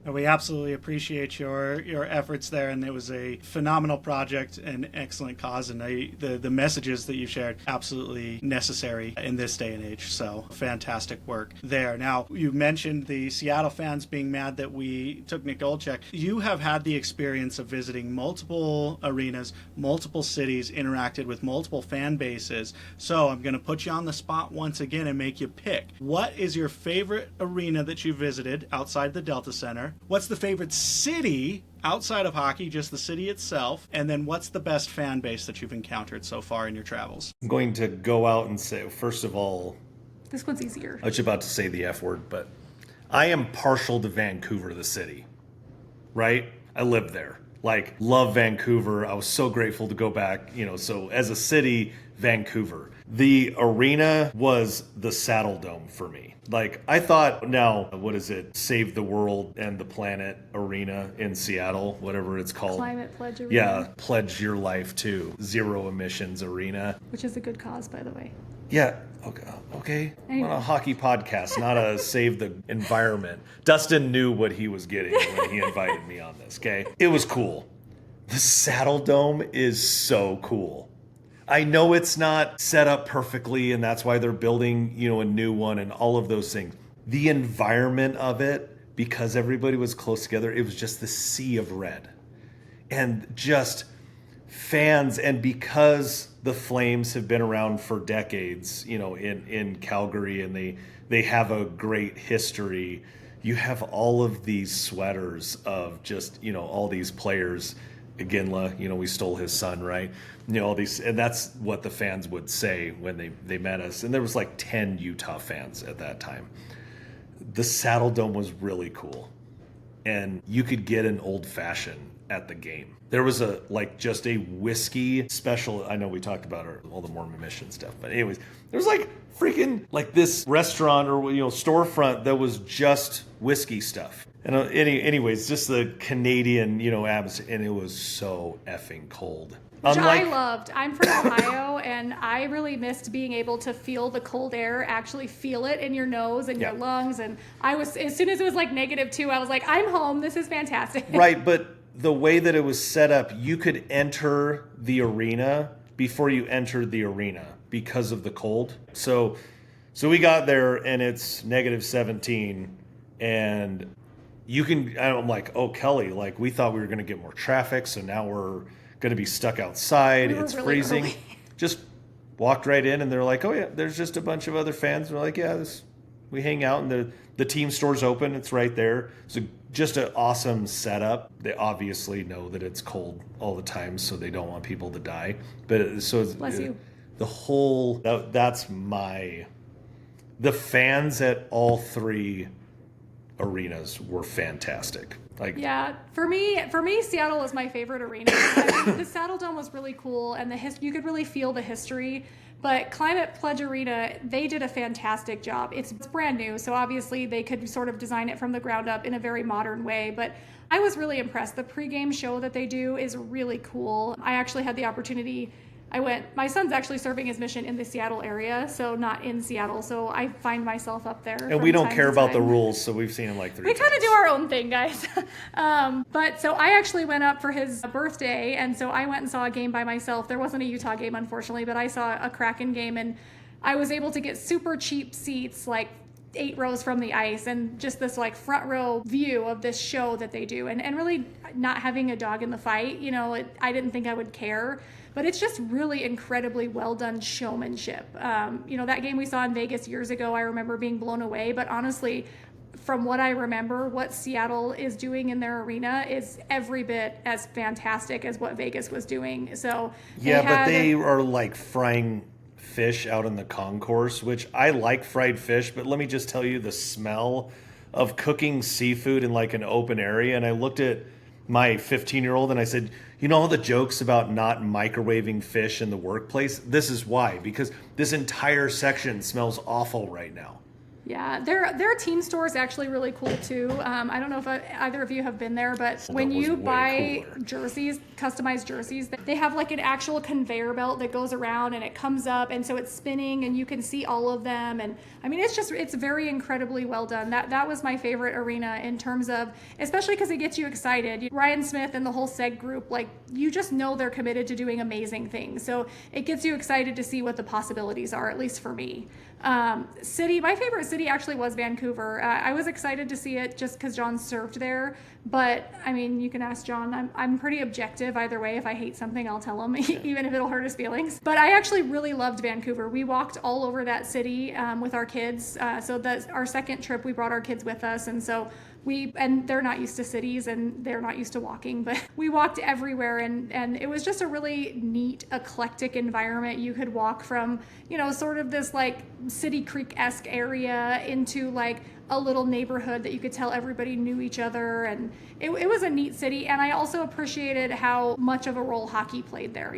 We absolutely appreciate your efforts there, and it was a phenomenal project and excellent cause, and the messages that you shared, absolutely necessary in this day and age. So fantastic work there. Now, you mentioned the Seattle fans being mad that we took Nick Olczyk. You have had the experience of visiting multiple arenas, multiple cities, interacted with multiple fan bases. So I'm going to put you on the spot once again and make you pick. What is your favorite arena that you visited outside the Delta Center? What's the favorite city outside of hockey, just the city itself? And then what's the best fan base that you've encountered so far in your travels? I'm going to go out and say, first of all, this one's easier. I was about to say the F word, but I am partial to Vancouver, the city, right? I lived there. Love Vancouver. I was so grateful to go back, so as a city, Vancouver. The arena was the Saddle Dome for me. I thought, now, what is it? Save the World and the Planet Arena in Seattle, whatever it's called. Climate Pledge Arena. Yeah, pledge your life to Zero Emissions Arena. Which is a good cause, by the way. Yeah, okay. Anyway. I'm on a hockey podcast, not a save the environment. Dustin knew what he was getting when he invited me on this, okay? It was cool. The Saddle Dome is so cool. I know it's not set up perfectly, and that's why they're building, a new one and all of those things. The environment of it, because everybody was close together, it was just the sea of red. And just fans, and because the Flames have been around for decades, in Calgary, and they have a great history, you have all of these sweaters of just, all these players. Ginla, we stole his son, right? All these, and that's what the fans would say when they met us. And there was 10 Utah fans at that time. The Saddle Dome was really cool. And you could get an old fashioned at the game. There was just a whiskey special. I know we talked about all the Mormon mission stuff, but anyways, there was freaking this restaurant or storefront that was just whiskey stuff. And anyways, just the Canadian, abs, and it was so effing cold. Which I loved. I'm from Ohio, and I really missed being able to feel the cold air, actually feel it in your nose and your lungs. And I was, as soon as it was -2, I was like, I'm home. This is fantastic. Right, but the way that it was set up, you could enter the arena before you entered the arena because of the cold. So we got there, and it's -17, and I'm like, oh, Kelly, we thought we were going to get more traffic, so now we're going to be stuck outside. It's really freezing. Early. Just walked right in, and they're like, oh, yeah, there's just a bunch of other fans. And we're like, yeah, we hang out, and the team store's open. It's right there. So just an awesome setup. They obviously know that it's cold all the time, so they don't want people to die. But so Bless you. The whole the fans at all three arenas were fantastic. Like, yeah, for me, Seattle is my favorite arena. I mean, the Saddle Dome was really cool, and you could really feel the history. But Climate Pledge Arena, they did a fantastic job. It's brand new, so obviously they could sort of design it from the ground up in a very modern way. But I was really impressed. The pregame show that they do is really cool. I actually had the opportunity. My son's actually serving his mission in the Seattle area, so not in Seattle. So I find myself up there. And we don't care about the rules, so we've seen him like 3 times. We kind of do our own thing, guys. But so I actually went up for his birthday, and so I went and saw a game by myself. There wasn't a Utah game, unfortunately, but I saw a Kraken game, and I was able to get super cheap seats, like 8 rows from the ice, and just this like front row view of this show that they do, and really not having a dog in the fight. I didn't think I would care. But it's just really incredibly well done showmanship. That game we saw in Vegas years ago, I remember being blown away. But honestly, from what I remember, what Seattle is doing in their arena is every bit as fantastic as what Vegas was doing. So but they are like frying fish out in the concourse, which I like fried fish. But let me just tell you, the smell of cooking seafood in like an open area. And I looked at my 15-year-old and I said, all the jokes about not microwaving fish in the workplace? This is why, because this entire section smells awful right now. Yeah, their team store is actually really cool too. I don't know if either of you have been there, but when you buy jerseys, customized jerseys, they have like an actual conveyor belt that goes around and it comes up, and so it's spinning and you can see all of them. And I mean, it's very incredibly well done. That was my favorite arena in terms of, especially because it gets you excited. Ryan Smith and the whole SEG group, like, you just know they're committed to doing amazing things. So it gets you excited to see what the possibilities are, at least for me. My favorite city actually was Vancouver. I was excited to see it just because John served there, but I mean, you can ask John. I'm pretty objective either way. If I hate something, I'll tell him, even if it'll hurt his feelings. But I actually really loved Vancouver. We walked all over that city with our kids. Our second trip, we brought our kids with us, and so and they're not used to cities and they're not used to walking, but we walked everywhere, and it was just a really neat, eclectic environment. You could walk from, sort of this like City Creek-esque area into like a little neighborhood that you could tell everybody knew each other, and it was a neat city. And I also appreciated how much of a role hockey played there.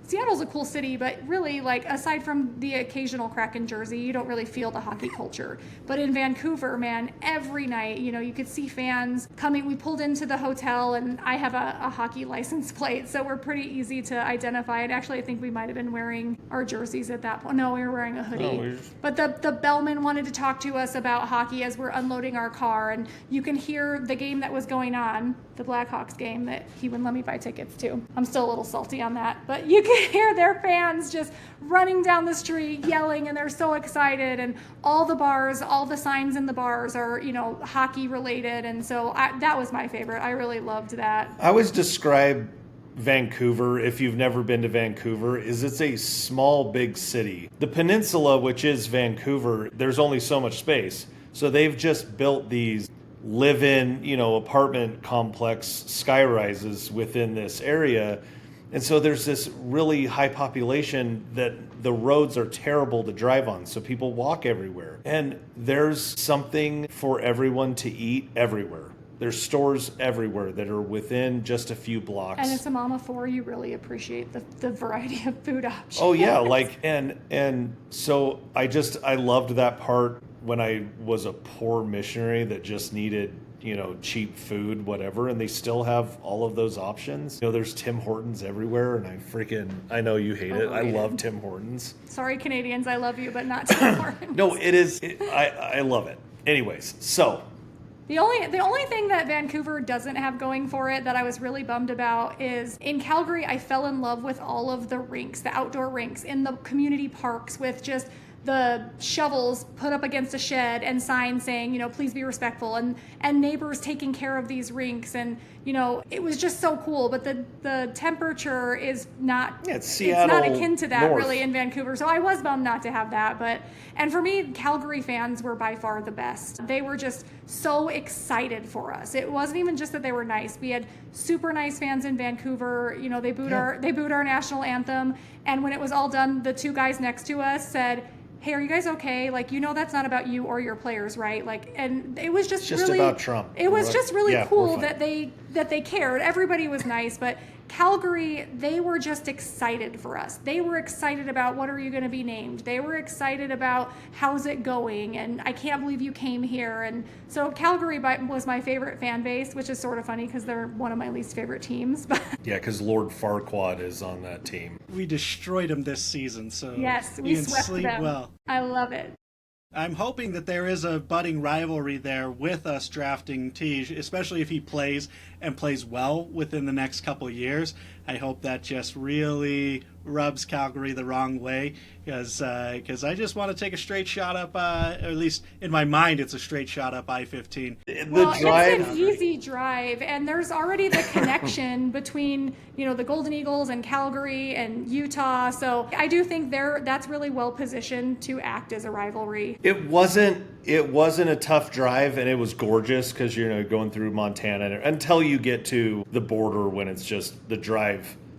Seattle's a cool city, but really, like, aside from the occasional Kraken jersey, you don't really feel the hockey culture. But in Vancouver, man, every night, you could see fans coming. We pulled into the hotel, and I have a hockey license plate, so we're pretty easy to identify. And actually, I think we might have been wearing our jerseys at that point. No, we were wearing a hoodie. But the bellman wanted to talk to us about hockey as we're unloading our car, and you can hear the game that was going on, the Blackhawks game that he wouldn't let me buy tickets to. I'm still a little salty on that, but you can hear their fans just running down the street yelling, and they're so excited, and all the bars, all the signs in the bars are, hockey related, and so that was my favorite. I really loved that. I always describe Vancouver, if you've never been to Vancouver, is it's a small, big city. The peninsula, which is Vancouver, there's only so much space. So they've just built these live-in, apartment complex skyrises within this area. And so there's this really high population that the roads are terrible to drive on. So people walk everywhere. And there's something for everyone to eat everywhere. There's stores everywhere that are within just a few blocks. And as a mom of 4, you really appreciate the variety of food options. Oh yeah, and so I loved that part when I was a poor missionary that just needed, cheap food, whatever, and they still have all of those options. There's Tim Hortons everywhere, and I know you hate it. I love Tim Hortons. Sorry, Canadians, I love you, but not Tim Hortons. No, I love it. Anyways, so The only thing that Vancouver doesn't have going for it that I was really bummed about is in Calgary, I fell in love with all of the rinks, the outdoor rinks in the community parks with just the shovels put up against a shed and signs saying, you know, please be respectful, and neighbors taking care of these rinks. And, you know, it was just so cool. But the temperature is not, it's Seattle, it's not akin to that north. really in Vancouver. So I was bummed not to have that. And for me, Calgary fans were by far the best. They were just so excited for us. It wasn't even just that they were nice. We had super nice fans in Vancouver. You know, they booed our national anthem. And when it was all done, the two guys next to us said, hey, are you guys okay? Like, you know, that's not about you or your players, right? Like, and it was just really about Trump. It was just really cool that they cared. Everybody was nice, but Calgary, they were just excited for us. They were excited about what are you going to be named. They were excited about how's it going, and I can't believe you came here. And so Calgary was my favorite fan base, which is sort of funny because they're one of my least favorite teams. Yeah, because Lord Farquaad is on that team. We destroyed them this season, so yes, we swept sleep them. well. I love it. I'm hoping that there is a budding rivalry there with us drafting Tej, especially if he plays and plays well within the next couple of years. I hope that just really rubs Calgary the wrong way, because I just want to take a straight shot up, or at least in my mind, it's a straight shot up I-15. It's an easy drive, and there's already the connection between, you know, the Golden Eagles and Calgary and Utah. So I do think that's really well positioned to act as a rivalry. It wasn't a tough drive, and it was gorgeous because you're going through Montana until you get to the border, when it's just the drive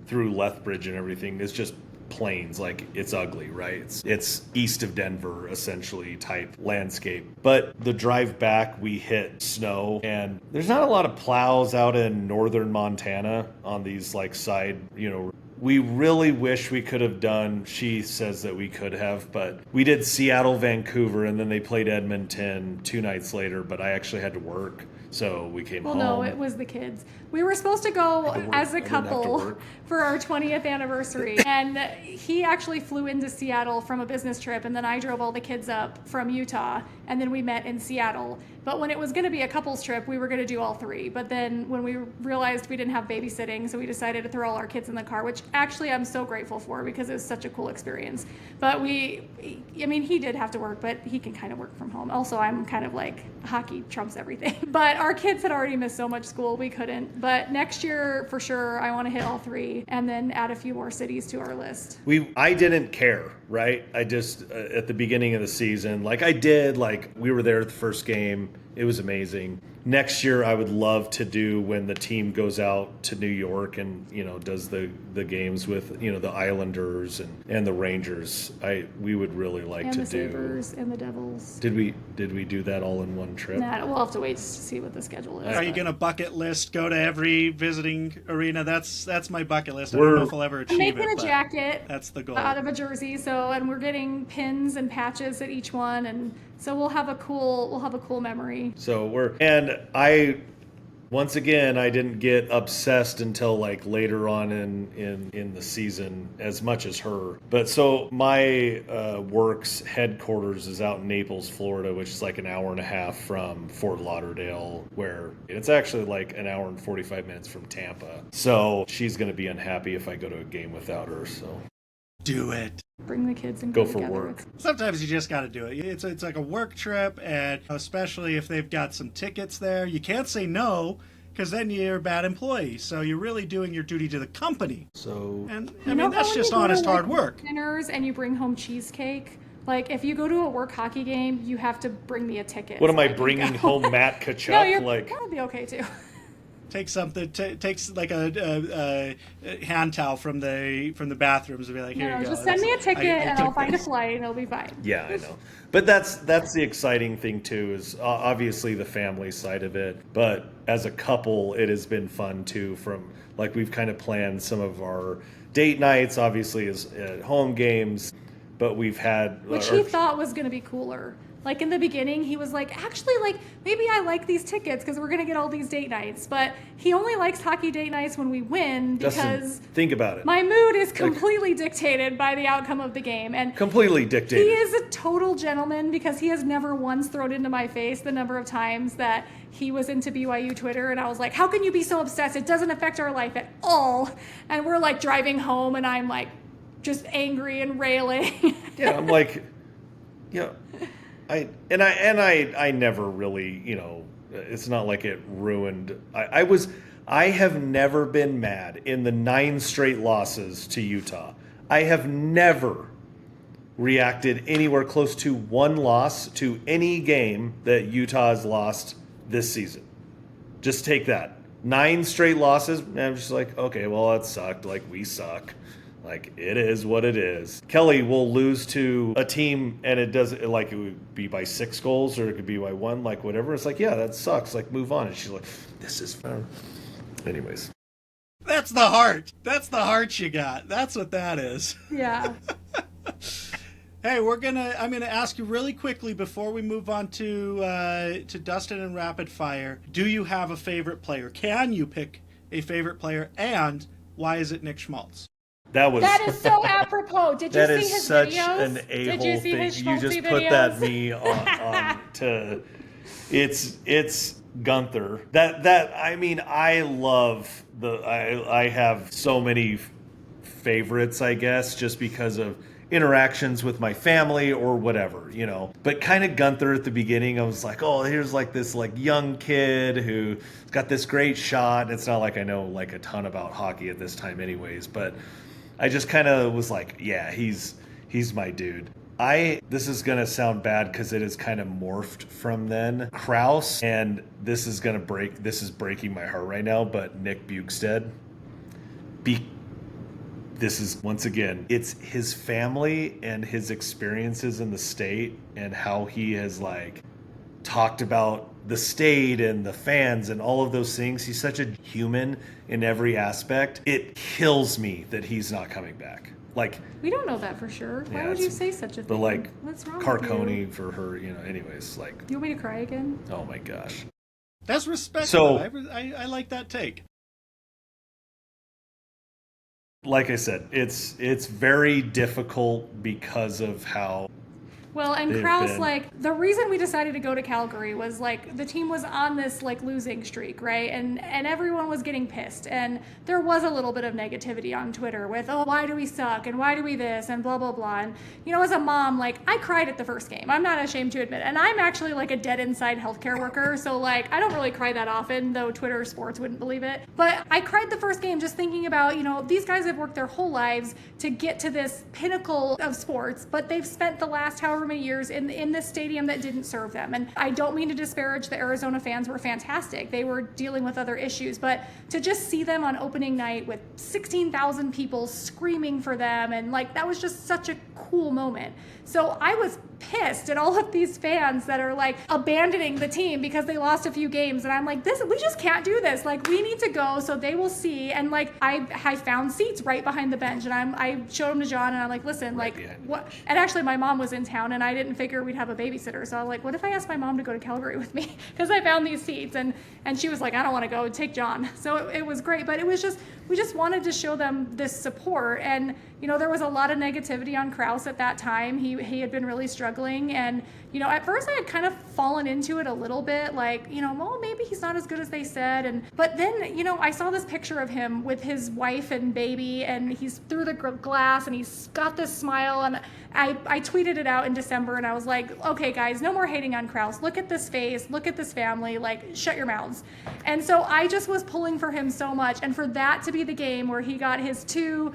through Lethbridge and everything is just plains. Like, it's ugly, right? It's east of Denver essentially type landscape. But the drive back, we hit snow, and there's not a lot of plows out in northern Montana on these like side, you know. We really wish we could have done, she says that we could have, but we did Seattle, Vancouver, and then they played Edmonton 2 nights later, but I actually had to work, so we came home. Well, no, it was the kids. We were supposed to go as a couple for our 20th anniversary, and he actually flew into Seattle from a business trip, and then I drove all the kids up from Utah, and then we met in Seattle. But when it was going to be a couples trip, we were going to do all 3. But then when we realized we didn't have babysitting, so we decided to throw all our kids in the car, which actually I'm so grateful for because it was such a cool experience. But he did have to work, but he can kind of work from home. Also, I'm kind of like, hockey trumps everything. But our kids had already missed so much school, we couldn't. But next year, for sure, I want to hit all 3 and then add a few more cities to our list. I didn't care, right? I just, at the beginning of the season, we were there at the first game. It was amazing. Next year, I would love to do when the team goes out to New York and, you know, does the games with, you know, the Islanders and the Rangers. We would really like to do. And the Sabres and the Devils. Did we do that all in one trip? Nah, we'll have to wait to see what the schedule is. Are you going to bucket list, go to every visiting arena? That's my bucket list. I don't know if I'll ever achieve it. I'm making a jacket. That's the goal. Out of a jersey, and we're getting pins and patches at each one, and so we'll have a cool memory. So once again, I didn't get obsessed until like later on in the season as much as her. But so my work's headquarters is out in Naples, Florida, which is like an hour and a half from Fort Lauderdale, where it's actually like an hour and 45 minutes from Tampa. So she's going to be unhappy if I go to a game without her. So do it. Bring the kids and go for together. Work. Sometimes you just got to do it. It's like a work trip, and especially if they've got some tickets there, you can't say no, because then you're a bad employee. So you're really doing your duty to the company. So, and I mean, that's just honest hard work. Dinners and you bring home cheesecake. Like, if you go to a work hockey game, you have to bring me a ticket. What am I bringing home, Matt Kachuk? That would be okay too. Take something. Takes like a hand towel from the bathrooms and be like, here you go. Just send me a ticket and I'll find a flight and it'll be fine. Yeah, I know. But that's the exciting thing too, is obviously the family side of it. But as a couple, it has been fun too. From like, we've kind of planned some of our date nights, obviously as at home games, but we've had which he thought was going to be cooler. Like, in the beginning, he was like, actually, like, maybe I like these tickets because we're going to get all these date nights. But he only likes hockey date nights when we win because... Justin, think about it. My mood is completely dictated by the outcome of the game. And completely dictated. He is a total gentleman because he has never once thrown into my face the number of times that he was into BYU Twitter. And I was like, how can you be so obsessed? It doesn't affect our life at all. And we're, like, driving home and I'm, like, just angry and railing. Yeah, I'm like... Yeah, I never really, it's not like it ruined. I have never been mad in the 9 straight losses to Utah. I have never reacted anywhere close to one loss to any game that Utah has lost this season. Just take that. 9 straight losses, and I'm just like, okay, well, that sucked. Like, we suck. Like, it is what it is. Kelly will lose to a team, and it would be by 6 goals, or it could be by 1, like, whatever. It's like, yeah, that sucks. Like, move on. And she's like, this is fun. Anyways. That's the heart. That's the heart you got. That's what that is. Yeah. Hey, I'm gonna ask you really quickly before we move on to Dustin and Rapid Fire. Do you have a favorite player? Can you pick a favorite player, and why is it Nick Schmaltz? That is so apropos. Did you see his such videos? An a-hole Did you see thing. his You just schmaltzy put videos? that me on to. It's Gunther. I love I have so many favorites, I guess, just because of interactions with my family or whatever, But kind of Gunther at the beginning, I was like, oh, here's like this like young kid who's got this great shot. It's not like I know like a ton about hockey at this time anyways, but I just kind of was like, yeah, he's my dude. This is going to sound bad because it is kind of morphed from then. Kraus, and this is breaking my heart right now, but Nick Bukestad. This is, once again, it's his family and his experiences in the state and how he has like talked about the state and the fans and all of those things. He's such a human in every aspect. It kills me that he's not coming back. Like, we don't know that for sure. Why would you say such a thing? But like, what's wrong with Carconi you? for her, anyways, like. You want me to cry again? Oh my gosh. That's respectful. So, I like that take. Like I said, it's very difficult because of how. Well, and Kraus, like, the reason we decided to go to Calgary was, like, the team was on this, like, losing streak, right? And everyone was getting pissed. And there was a little bit of negativity on Twitter with, oh, why do we suck? And why do we this? And blah, blah, blah. And, as a mom, like, I cried at the first game. I'm not ashamed to admit it. And I'm actually, like, a dead inside healthcare worker. So, like, I don't really cry that often, though Twitter sports wouldn't believe it. But I cried the first game just thinking about, these guys have worked their whole lives to get to this pinnacle of sports, but they've spent the last however many years in this stadium that didn't serve them. And I don't mean to disparage the Arizona fans. Were fantastic. They were dealing with other issues, but to just see them on opening night with 16,000 people screaming for them, and like, that was just such a cool moment. So I was pissed at all of these fans that are like abandoning the team because they lost a few games, and I'm like, we just can't do this. Like, we need to go so they will see. And like, I found seats right behind the bench, and I showed them to John, and I'm like, listen, right, like, what? And actually my mom was in town, and I didn't figure we'd have a babysitter, so I'm like, what if I asked my mom to go to Calgary with me? Because I found these seats, and she was like, I don't want to go, take John. So it was great, but it was just, we just wanted to show them this support. And there was a lot of negativity on Kraus at that time. He had been really struggling, and at first I had kind of fallen into it a little bit, like, well, maybe he's not as good as they said. But then I saw this picture of him with his wife and baby, and he's through the glass, and he's got this smile, and I tweeted it out in December, and I was like, okay guys, no more hating on Kraus. Look at this face, look at this family, like, shut your mouths. And so I just was pulling for him so much, and for that to be the game where he got his 2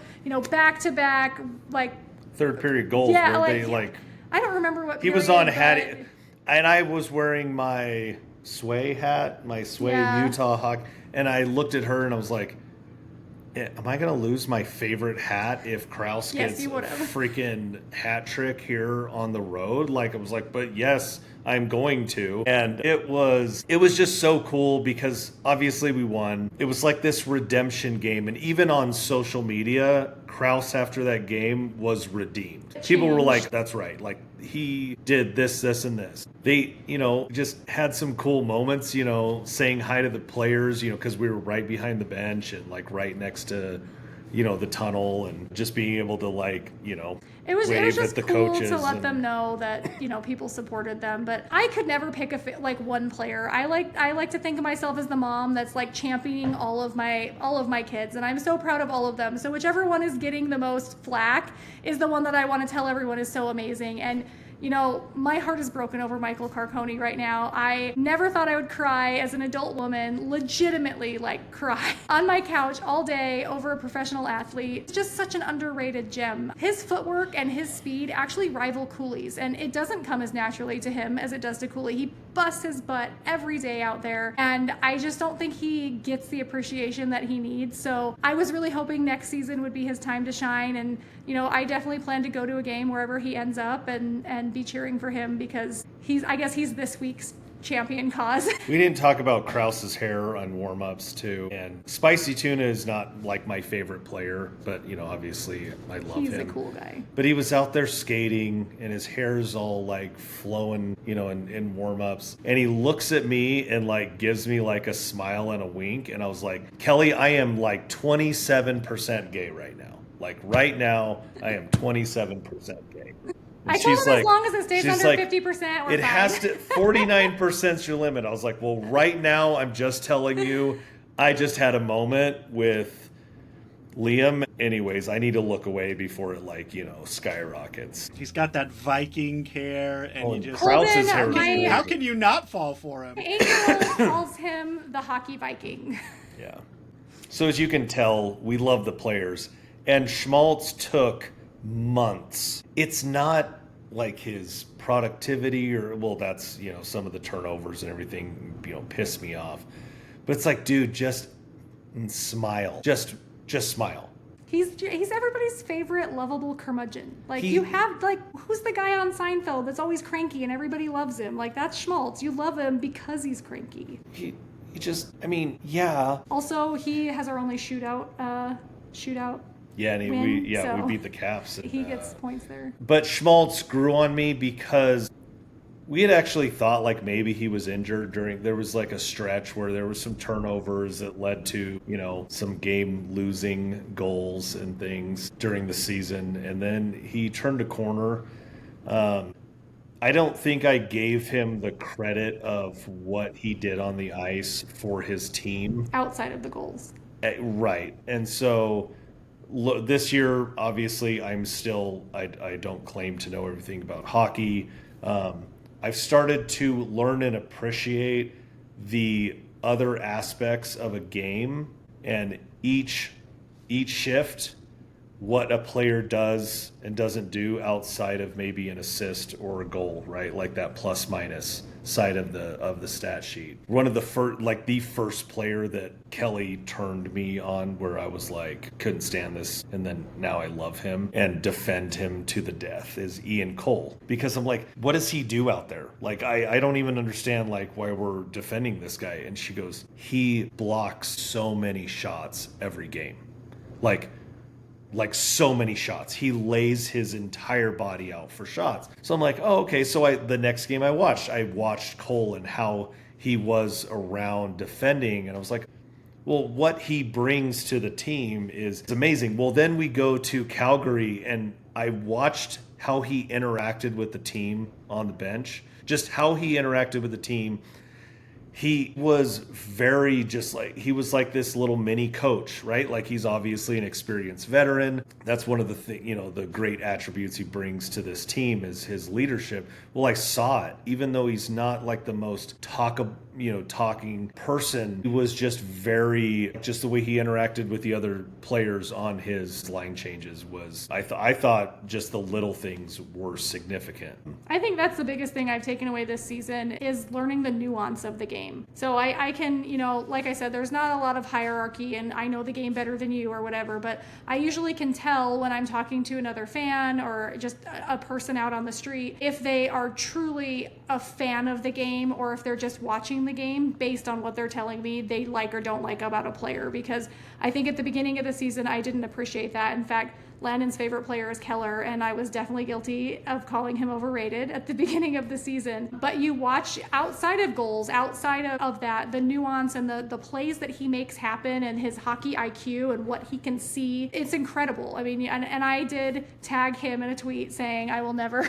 back-to-back, like, third period goals, yeah, where like, they like, I don't remember what he period, was on but hat, and I was wearing my Sway hat, my Sway Utah hockey, and I looked at her and I was like, am I going to lose my favorite hat if Kraus gets a freaking hat trick here on the road? Like, I was like, but yes, I'm going to. And it was just so cool because obviously we won. It was like this redemption game. And even on social media, Kraus after that game was redeemed. People were like, that's right. Like, he did this, this, and this. They, just had some cool moments, saying hi to the players, because we were right behind the bench and like right next to, the tunnel, and just being able to like, it was wave just at the cool coaches to let them know that people supported them. But I could never pick one player. I like to think of myself as the mom that's like championing all of my kids, and I'm so proud of all of them. So whichever one is getting the most flack is the one that I want to tell everyone is so amazing. And my heart is broken over Michael Carcone right now. I never thought I would cry as an adult woman, legitimately cry on my couch all day over a professional athlete. It's just such an underrated gem. His footwork and his speed actually rival Cooley's, and it doesn't come as naturally to him as it does to Cooley. He busts his butt every day out there, and I just don't think he gets the appreciation that he needs. So I was really hoping next season would be his time to shine, and I definitely plan to go to a game wherever he ends up and be cheering for him, because I guess he's this week's champion cause. We didn't talk about Krause's hair on warm-ups too, and Spicy Tuna is not my favorite player, but obviously I love him. He's a cool guy. But he was out there skating and his hair's all flowing, in warm-ups, and he looks at me and gives me a smile and a wink, and I was like, Kelly, I am 27% gay right now. Right now I am 27% gay. I told him as long as it stays under 50%, we're fine. It has to, 49% is your limit. I was like, well, right now, I'm just telling you, I just had a moment with Liam. Anyways, I need to look away before it, skyrockets. He's got that Viking hair, and you just... Krause's hair. How can you not fall for him? My 8-year-old calls him the hockey Viking. Yeah. So as you can tell, we love the players. And Schmaltz took months. It's not his productivity that's, some of the turnovers and everything, piss me off. But it's dude, just smile. Just smile. He's everybody's favorite lovable curmudgeon. You have, who's the guy on Seinfeld that's always cranky and everybody loves him? That's Schmaltz. You love him because he's cranky. He just, yeah. Also, he has our only shootout. Yeah, and we beat the Caps. And, he gets points there. But Schmaltz grew on me because we had actually thought maybe he was injured there was a stretch where there was some turnovers that led to, some game losing goals and things during the season. And then he turned a corner. I don't think I gave him the credit of what he did on the ice for his team. Outside of the goals. Right. And so... this year, obviously, I don't claim to know everything about hockey. I've started to learn and appreciate the other aspects of a game, and each shift, what a player does and doesn't do outside of maybe an assist or a goal, right? That plus minus side of the stat sheet. One of the first player that Kelly turned me on, where I was couldn't stand this, and then now I love him and defend him to the death, is Ian Cole, because I'm what does he do out there? I don't even understand why we're defending this guy. And she goes, he blocks so many shots every game, so many shots. He lays his entire body out for shots. So I'm oh, okay. So the next game I watched Cole and how he was around defending. And I was well, what he brings to the team is amazing. Well, then we go to Calgary, and I watched how he interacted with the team on the bench, just how he interacted with the team. He was very he was this little mini coach, right? He's obviously an experienced veteran. That's one of the the great attributes he brings to this team is his leadership. Well, I saw it, even though he's not the most talking person. He was just the way he interacted with the other players on his line changes was, I thought just the little things were significant. I think that's the biggest thing I've taken away this season is learning the nuance of the game. So I can, like I said, there's not a lot of hierarchy, and I know the game better than you or whatever, but I usually can tell when I'm talking to another fan or just a person out on the street if they are truly a fan of the game or if they're just watching the game based on what they're telling me they like or don't like about a player. Because I think at the beginning of the season, I didn't appreciate that. In fact, Landon's favorite player is Keller, and I was definitely guilty of calling him overrated at the beginning of the season. But you watch outside of goals, outside of that, the nuance and the plays that he makes happen and his hockey IQ and what he can see, it's incredible. I mean, and I did tag him in a tweet saying, I will never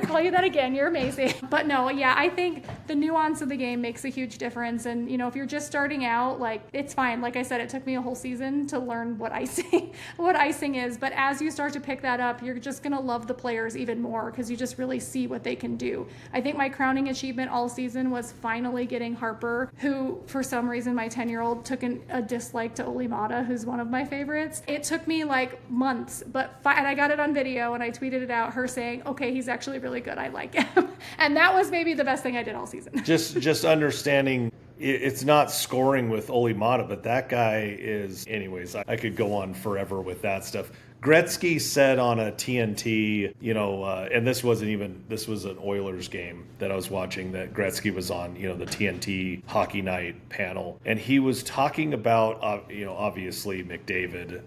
call you that again. You're amazing. But no, yeah, I think the nuance of the game makes a huge difference. And, if you're just starting out, it's fine. Like I said, it took me a whole season to learn what icing is. fans, but as you start to pick that up, you're just going to love the players even more because you just really see what they can do. I think my crowning achievement all season was finally getting Harper, who for some reason my 10-year-old took a dislike to Olimata, who's one of my favorites. It took me like months, and I got it on video and I tweeted it out, her saying, okay, he's actually really good, I like him. And that was maybe the best thing I did all season. Just understanding it's not scoring with Olimata, but that guy is, anyways, I could go on forever with that stuff. Gretzky said on a TNT, and this was an Oilers game that I was watching that Gretzky was on, the TNT Hockey Night panel. And he was talking about, obviously McDavid,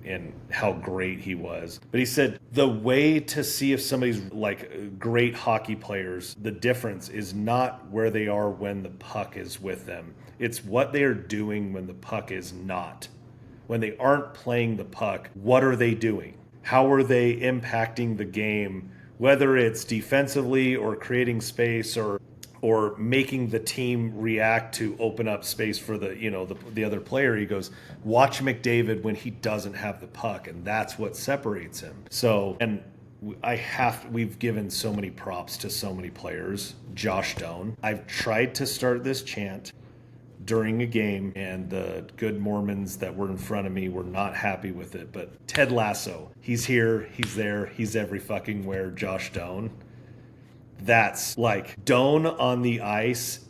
and how great he was. But he said the way to see if somebody's like great hockey players, the difference is not where they are when the puck is with them. It's what they are doing when the puck is not. When they aren't playing the puck, what are they doing? How are they impacting the game, whether it's defensively or creating space or making the team react to open up space for the other player? He goes, watch McDavid when he doesn't have the puck, and that's what separates him. So, and we've given so many props to so many players. Josh Doan. I've tried to start this chant during a game, and the good Mormons that were in front of me were not happy with it. But Ted Lasso, he's here, he's there, he's every fucking where. Josh Doan. That's like Doan on the ice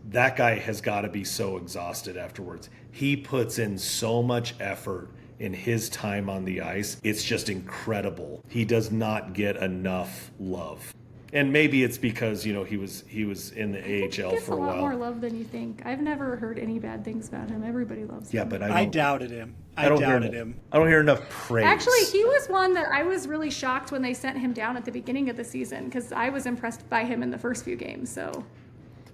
that guy has got to be so exhausted afterwards. He puts in so much effort in his time on the ice. It's just incredible. He does not get enough love. And maybe it's because, he was in the AHL for a while. He gets a lot more love than you think. I've never heard any bad things about him. Everybody loves him. Yeah, but I doubted him. I doubted him. I don't hear enough praise. Actually, he was one that I was really shocked when they sent him down at the beginning of the season because I was impressed by him in the first few games. So.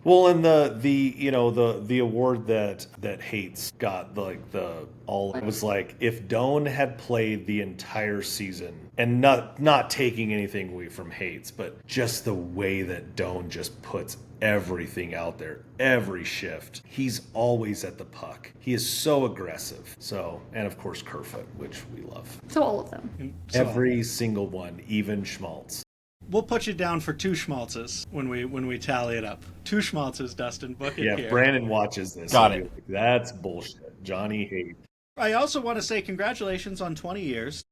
Well, and the award that Hates got, it was like if Doan had played the entire season, and not taking anything away from Hates, but just the way that Doan just puts everything out there, every shift. He's always at the puck. He is so aggressive. So, and of course Kerfoot, which we love. So all of them. Every single one, even Schmaltz. We'll put you down for 2 schmaltzes when we tally it up. 2 schmaltzes, Dustin. Book it here. Yeah, Brandon watches this. Got it. Like, that's bullshit. Johnny hates. I also want to say congratulations on 20 years.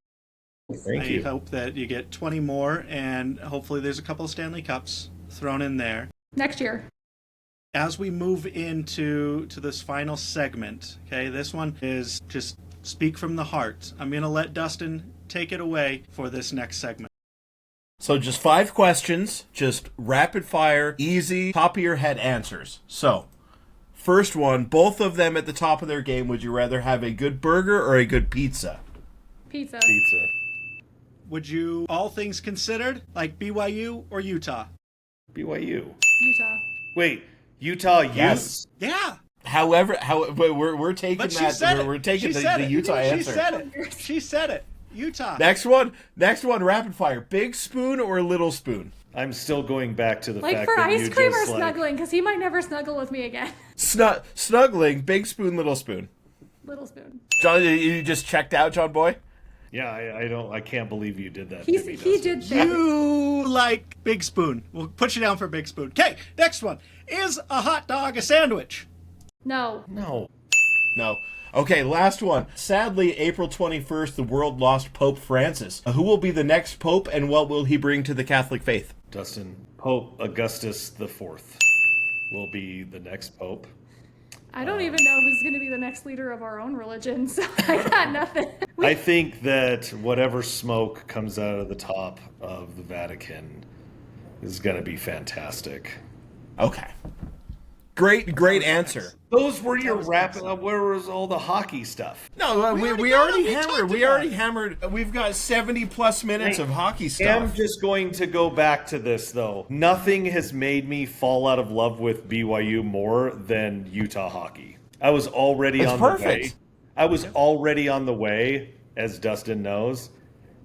Thank you. I hope that you get 20 more, and hopefully there's a couple of Stanley Cups thrown in there. Next year. As we move into this final segment, okay, this one is just speak from the heart. I'm going to let Dustin take it away for this next segment. So just 5 questions, just rapid fire, easy, top of your head answers. So, first one, both of them at the top of their game, would you rather have a good burger or a good pizza? Pizza. Would you, all things considered, like BYU or Utah? BYU. Utah. Wait, Utah Yes. Yeah. However, we're taking But she that. said We're it. taking She the said it. Utah answer. She said it. Utah. Next one, rapid fire. Big spoon or little spoon? I'm still going back to the Like fact for that ice you cream or just snuggling, because he might never snuggle with me again. Snuggling, big spoon, little spoon. Little spoon. John, you just checked out, John Boy? Yeah, I can't believe you did that. He to me, did that. You like big spoon. We'll put you down for big spoon. Okay, next one. Is a hot dog a sandwich? No. No. Okay, last one. Sadly, April 21st, the world lost Pope Francis. Who will be the next pope, and what will he bring to the Catholic faith? Dustin, Pope Augustus IV will be the next pope. I don't even know who's going to be the next leader of our own religion, so I got nothing. I think that whatever smoke comes out of the top of the Vatican is going to be fantastic. Okay. Great answer. Those were your rapid. Where was all the hockey stuff? No, we already hammered. We've got 70 plus minutes of hockey stuff. I'm just going to go back to this though. Nothing has made me fall out of love with BYU more than Utah hockey. I was already on the way. I was already on the way, as Dustin knows.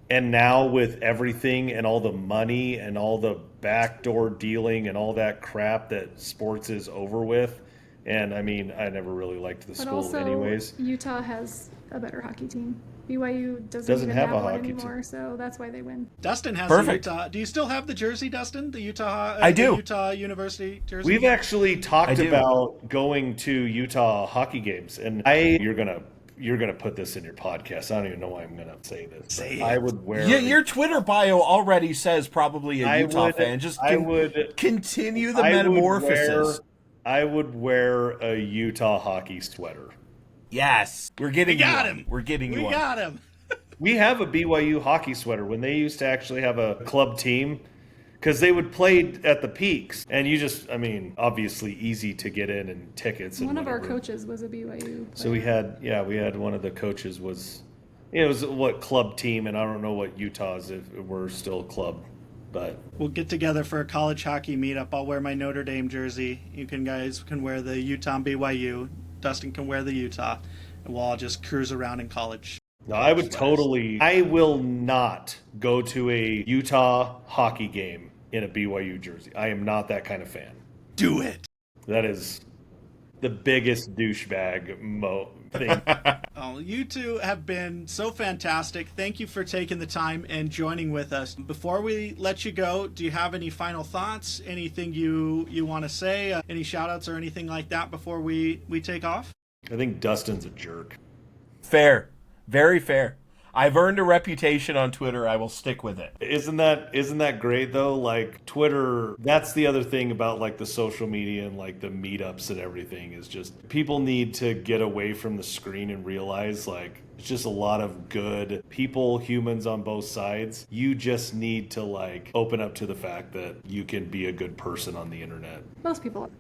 And now with everything and all the money and all the backdoor dealing and all that crap that sports is over with, and I mean, I never really liked the But school also, anyways. Utah has a better hockey team. BYU doesn't Doesn't even have have a one hockey anymore, so that's why they win. Dustin has Perfect. the Utah. Do you still have the jersey, Dustin? The Utah. I do. The Utah University jersey. We've actually talked I do. about going to Utah hockey games, and you're gonna put this in your podcast. I don't even know why I'm gonna say this. Say I it. would wear. Your Twitter bio already says probably a Utah fan. Just I would continue the I would metamorphosis. I would wear a Utah hockey sweater. Yes, we're getting We got you one. him. We're getting you We one. got him. We have a BYU hockey sweater when they used to actually have a club team, because they would play at the Peaks, and obviously easy to get in and tickets. And One of our whatever. coaches was a BYU player. So we had one of the coaches was, it was what club team, and I don't know what Utah's if we're still club, but We'll get together for a college hockey meetup. I'll wear my Notre Dame jersey. You guys can wear the Utah and BYU. Dustin can wear the Utah, and we'll all just cruise around in college. no, I will not go to a Utah hockey game in a BYU jersey. I am not that kind of fan. Do it. That is the biggest douchebag thing. Oh, you two have been so fantastic. Thank you for taking the time and joining with us. Before we let you go, do you have any final thoughts? Anything you want to say? Any shout outs or anything like that before we take off? I think Dustin's a jerk. Fair, very fair. I've earned a reputation on Twitter. I will stick with it. Isn't that great though? Like Twitter, that's the other thing about like the social media and like the meetups and everything is just people need to get away from the screen and realize like it's just a lot of good people, humans on both sides. You just need to like open up to the fact that you can be a good person on the internet. Most people are.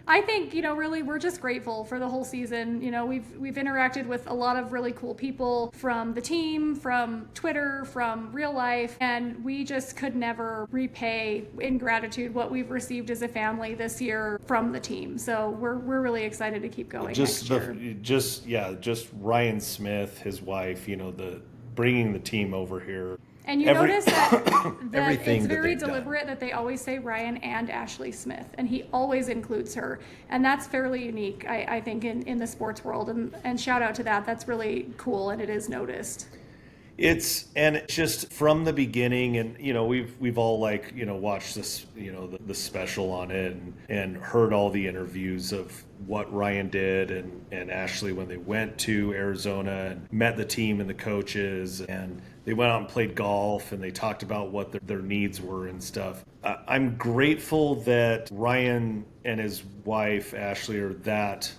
I think, really we're just grateful for the whole season. We've interacted with a lot of really cool people from the team, from Twitter, from real life, and we just could never repay in gratitude what we've received as a family this year from the team. So we're really excited to keep going next year. Just Ryan Smith, his wife, bringing the team over here. And notice that everything it's that very they've done. deliberate that they always say Ryan and Ashley Smith, and he always includes her. And that's fairly unique, I think, in the sports world. And shout out to that. That's really cool, and it is noticed. It's just from the beginning, and we've all watched this the special on it and heard all the interviews of what Ryan did and Ashley when they went to Arizona and met the team and the coaches, and they went out and played golf and they talked about what their needs were and stuff. I'm grateful that Ryan and his wife Ashley are that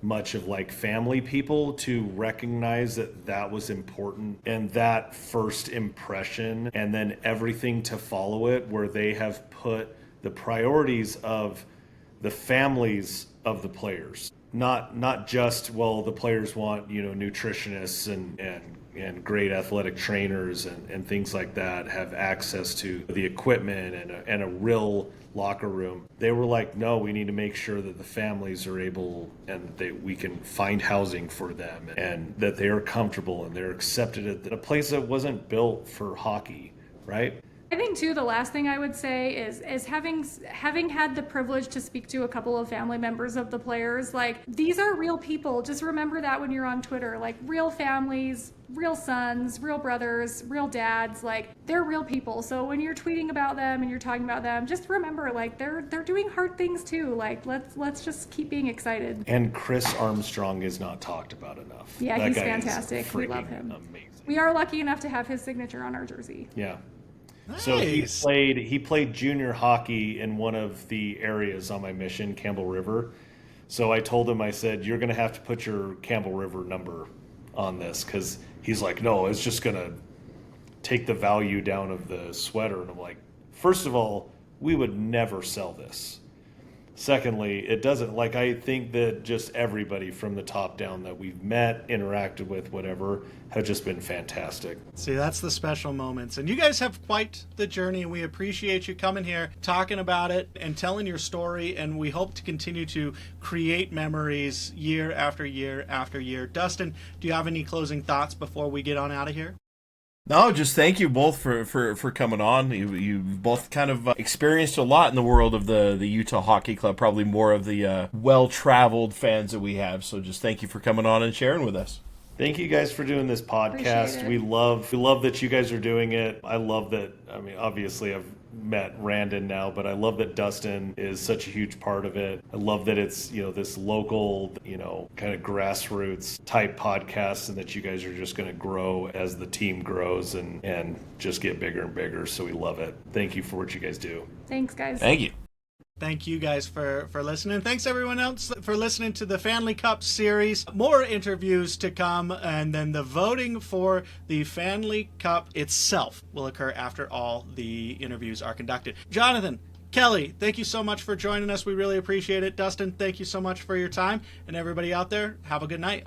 much of like family people to recognize that was important, and that first impression and then everything to follow it, where they have put the priorities of the families of the players, not just the players want nutritionists and great athletic trainers and things like that, have access to the equipment and a real locker room. They were like, no, we need to make sure that the families are able and we can find housing for them and that they are comfortable and they're accepted at a place that wasn't built for hockey, right? I think too, the last thing I would say is having had the privilege to speak to a couple of family members of the players, like these are real people. Just remember that when you're on Twitter, like real families, real sons, real brothers, real dads, like they're real people. So when you're tweeting about them and you're talking about them, just remember like they're doing hard things too. Like let's just keep being excited. And Chris Armstrong is not talked about enough. Yeah, That he's guy is fantastic. We love him. Amazing. We are lucky enough to have his signature on our jersey. Yeah. Nice. So he played junior hockey in one of the areas on my mission, Campbell River. So I told him, I said, you're going to have to put your Campbell River number on this, because he's like, no, it's just going to take the value down of the sweater. And I'm like, first of all, we would never sell this. Secondly, it doesn't, like, I think that just everybody from the top down that we've met, interacted with, whatever, have just been fantastic. See, that's the special moments. And you guys have quite the journey, and we appreciate you coming here, talking about it, and telling your story. And we hope to continue to create memories year after year after year. Dustin, do you have any closing thoughts before we get on out of here? No, just thank you both for coming on. You've both kind of experienced a lot in the world of the Utah Hockey Club, probably more of the well-traveled fans that we have. So just thank you for coming on and sharing with us. Thank you guys for doing this podcast. Appreciate it. We love that you guys are doing it. I love that. I mean, obviously I've met Randon now, but I love that Dustin is such a huge part of it. I love that it's, this local, kind of grassroots type podcast, and that you guys are just going to grow as the team grows and just get bigger and bigger. So we love it. Thank you for what you guys do. Thanks, guys. Thank you. Thank you guys for listening. Thanks everyone else for listening to the Fanley Cup series. More interviews to come, and then the voting for the Fanley Cup itself will occur after all the interviews are conducted. Jonathan, Kelly, thank you so much for joining us. We really appreciate it. Dustin, thank you so much for your time. And everybody out there, have a good night.